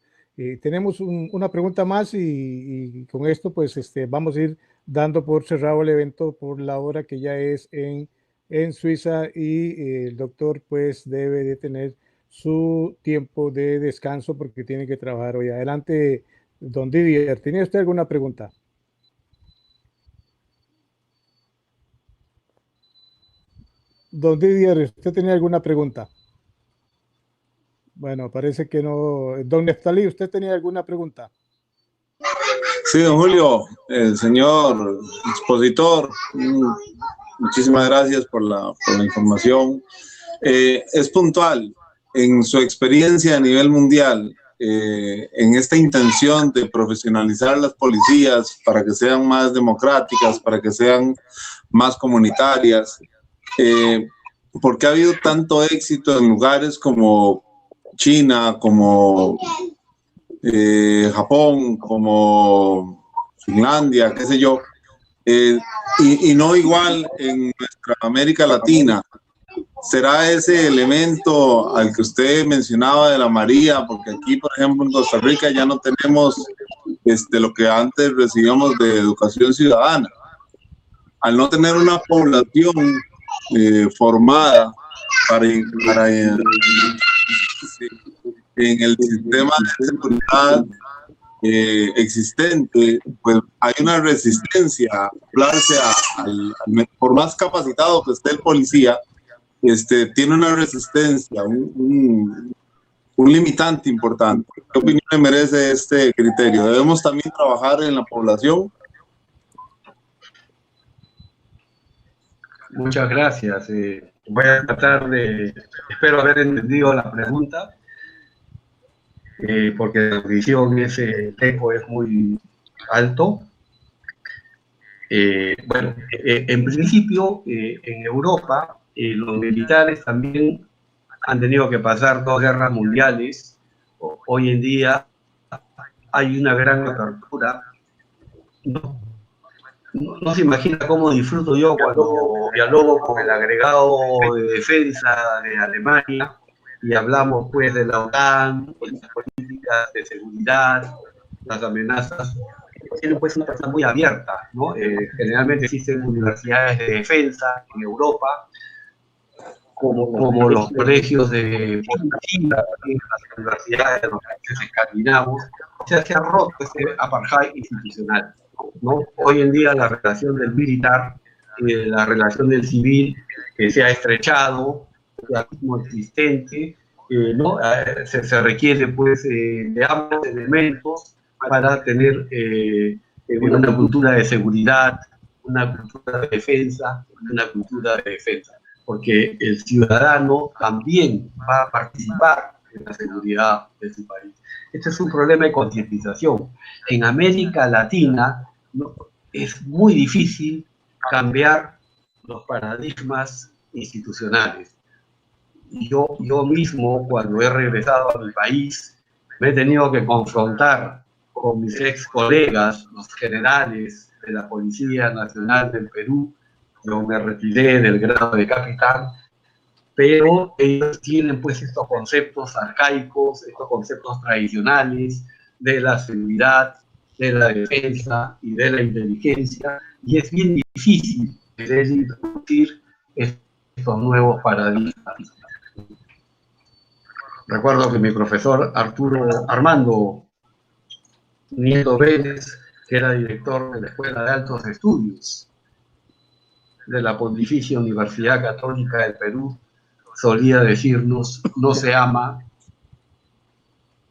Tenemos una pregunta más y con esto pues vamos a ir dando por cerrado el evento por la hora que ya es en Suiza y el doctor pues debe de tener su tiempo de descanso porque tiene que trabajar hoy. Adelante, don Didier. ¿Tiene usted alguna pregunta? Don Didier, ¿usted tenía alguna pregunta? Bueno, parece que no. Don Neftalí, ¿usted tenía alguna pregunta? Sí, don Julio, el señor expositor, muchísimas gracias por la información. Es puntual, en su experiencia a nivel mundial, en esta intención de profesionalizar las policías para que sean más democráticas, para que sean más comunitarias, ¿por qué ha habido tanto éxito en lugares como China, como Japón, como Finlandia, qué sé yo, y no igual en nuestra América Latina? ¿Será ese elemento al que usted mencionaba de la María? Porque aquí, por ejemplo, en Costa Rica ya no tenemos lo que antes recibíamos de educación ciudadana. Al no tener una población formada para en el sistema de seguridad existente, pues hay una resistencia a hablarse por más capacitado que esté el policía, tiene una resistencia, un limitante importante. ¿Qué opinión le merece este criterio? ¿Debemos también trabajar en la población? Muchas gracias. Voy a tratar espero haber entendido la pregunta, porque la audición, ese tempo es muy alto. Bueno, en principio, en Europa, los militares también han tenido que pasar 2 guerras mundiales. Hoy en día hay una gran apertura. No se imagina cómo disfruto yo cuando dialogo con el agregado de defensa de Alemania y hablamos pues de la OTAN, de las políticas de seguridad, las amenazas. Tienen pues una persona muy abierta, ¿no? Generalmente existen universidades de defensa en Europa, como los colegios de China, las universidades de los países escandinavos. O sea, se ha roto ese apartheid institucional, ¿no? Hoy en día la relación del militar y la relación del civil se ha estrechado, el mismo existente, ¿no? Se requiere pues de ambos elementos para tener una cultura de seguridad, una cultura de defensa, porque el ciudadano también va a participar en la seguridad de su país. Este es un problema de concientización. En América Latina es muy difícil cambiar los paradigmas institucionales. Yo mismo, cuando he regresado a mi país, me he tenido que confrontar con mis ex colegas, los generales de la Policía Nacional del Perú. Yo me retiré del grado de capitán, pero ellos tienen pues estos conceptos arcaicos, estos conceptos tradicionales de la seguridad, de la defensa y de la inteligencia, y es bien difícil querer introducir estos nuevos paradigmas. Recuerdo que mi profesor Armando Nieto Vélez, que era director de la Escuela de Altos Estudios de la Pontificia Universidad Católica del Perú, solía decirnos: no se ama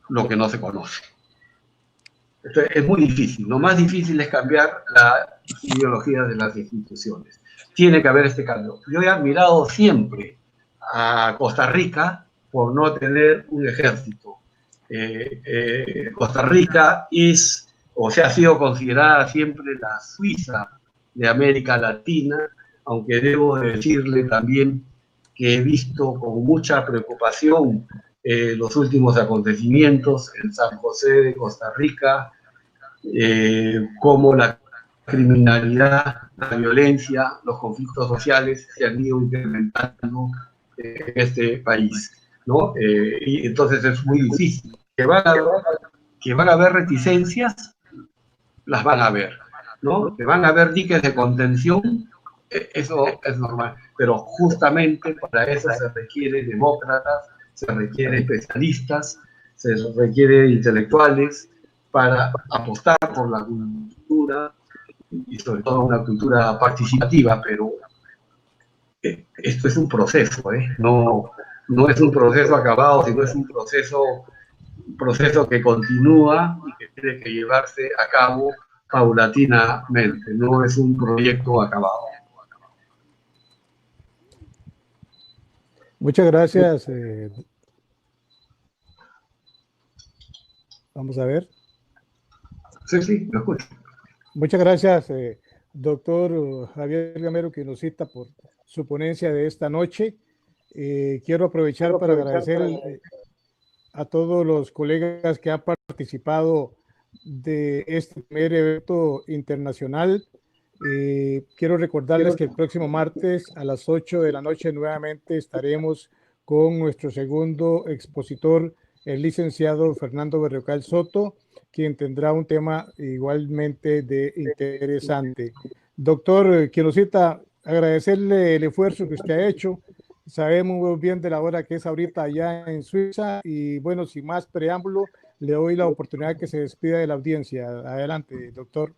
lo que no se conoce. Entonces, es muy difícil. Lo más difícil es cambiar la ideología de las instituciones. Tiene que haber este cambio. Yo he admirado siempre a Costa Rica por no tener un ejército. Costa Rica ha sido considerada siempre la Suiza de América Latina, aunque debo decirle también que he visto con mucha preocupación los últimos acontecimientos en San José de Costa Rica, cómo la criminalidad, la violencia, los conflictos sociales se han ido incrementando en este país, ¿no? Y entonces es muy difícil. Que van a haber reticencias, las van a haber, ¿no? Que van a haber diques de contención, eso es normal, pero justamente para eso se requiere demócratas, se requiere especialistas, se requiere intelectuales para apostar por la cultura y sobre todo una cultura participativa, pero esto es un proceso, no es un proceso acabado, sino es un proceso que continúa y que tiene que llevarse a cabo paulatinamente, no es un proyecto acabado. Muchas gracias. Vamos a ver. Sí, lo escucho. Muchas gracias, doctor Javier Gamero Quinocita, por su ponencia de esta noche. Quiero aprovechar para agradecer a todos los colegas que han participado de este primer evento internacional. Quiero recordarles que el próximo martes a las 8 de la noche nuevamente estaremos con nuestro segundo expositor, el licenciado Fernando Berrocal Soto, quien tendrá un tema igualmente interesante. Doctor Quinocita, agradecerle el esfuerzo que usted ha hecho. Sabemos muy bien de la hora que es ahorita allá en Suiza y bueno, sin más preámbulo, le doy la oportunidad que se despida de la audiencia. Adelante, doctor.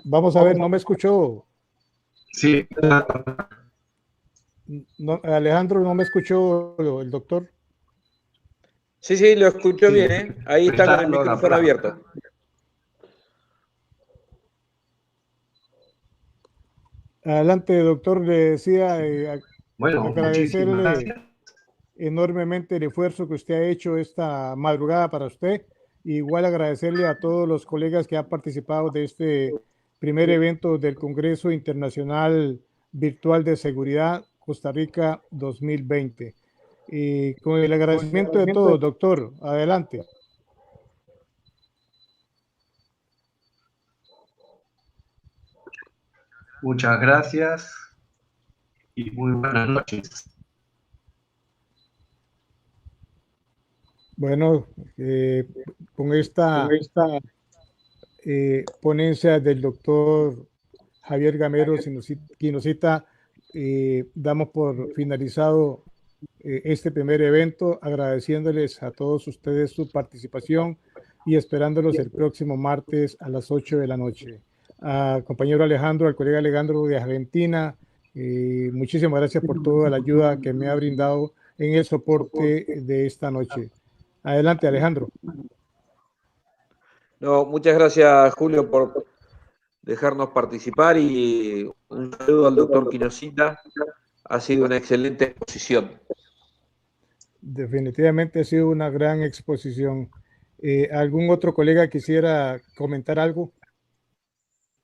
Vamos a ver, no me escuchó. Sí. No, Alejandro, no me escuchó el doctor. Sí, lo escucho bien, ¿eh? Ahí está con el micrófono abierto. Adelante, doctor, le decía, bueno, agradecerle enormemente el esfuerzo que usted ha hecho esta madrugada para usted. Igual agradecerle a todos los colegas que han participado de este primer evento del Congreso Internacional Virtual de Seguridad Costa Rica 2020. Y con el agradecimiento de todos, doctor, adelante. Muchas gracias y muy buenas noches. Bueno, con esta ponencia del doctor Javier Gamero Quinocita, damos por finalizado este primer evento, agradeciéndoles a todos ustedes su participación y esperándolos el próximo martes a las 8 de la noche. Al compañero Alejandro, al colega Alejandro de Argentina, muchísimas gracias por toda la ayuda que me ha brindado en el soporte de esta noche. Adelante, Alejandro. No, muchas gracias, Julio, por dejarnos participar y un saludo al doctor Quinocita. Ha sido una excelente exposición. Definitivamente ha sido una gran exposición. ¿Algún otro colega quisiera comentar algo?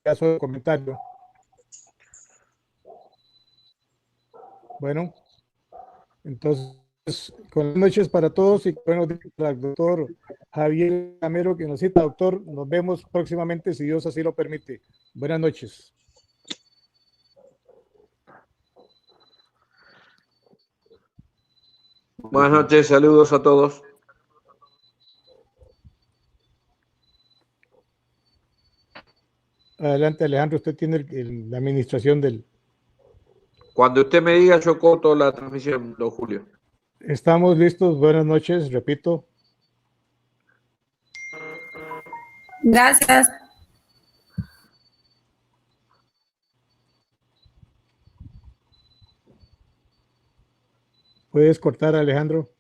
Caso de comentario. Bueno, entonces, buenas noches para todos y buenos días al doctor Javier Gamero Quinocita. Doctor, nos vemos próximamente si Dios así lo permite. Buenas noches. Buenas noches, saludos a todos. Adelante, Alejandro, usted tiene la administración del... Cuando usted me diga, yo corto la transmisión, don Julio. Estamos listos. Buenas noches, repito. Gracias. Puedes cortar, Alejandro.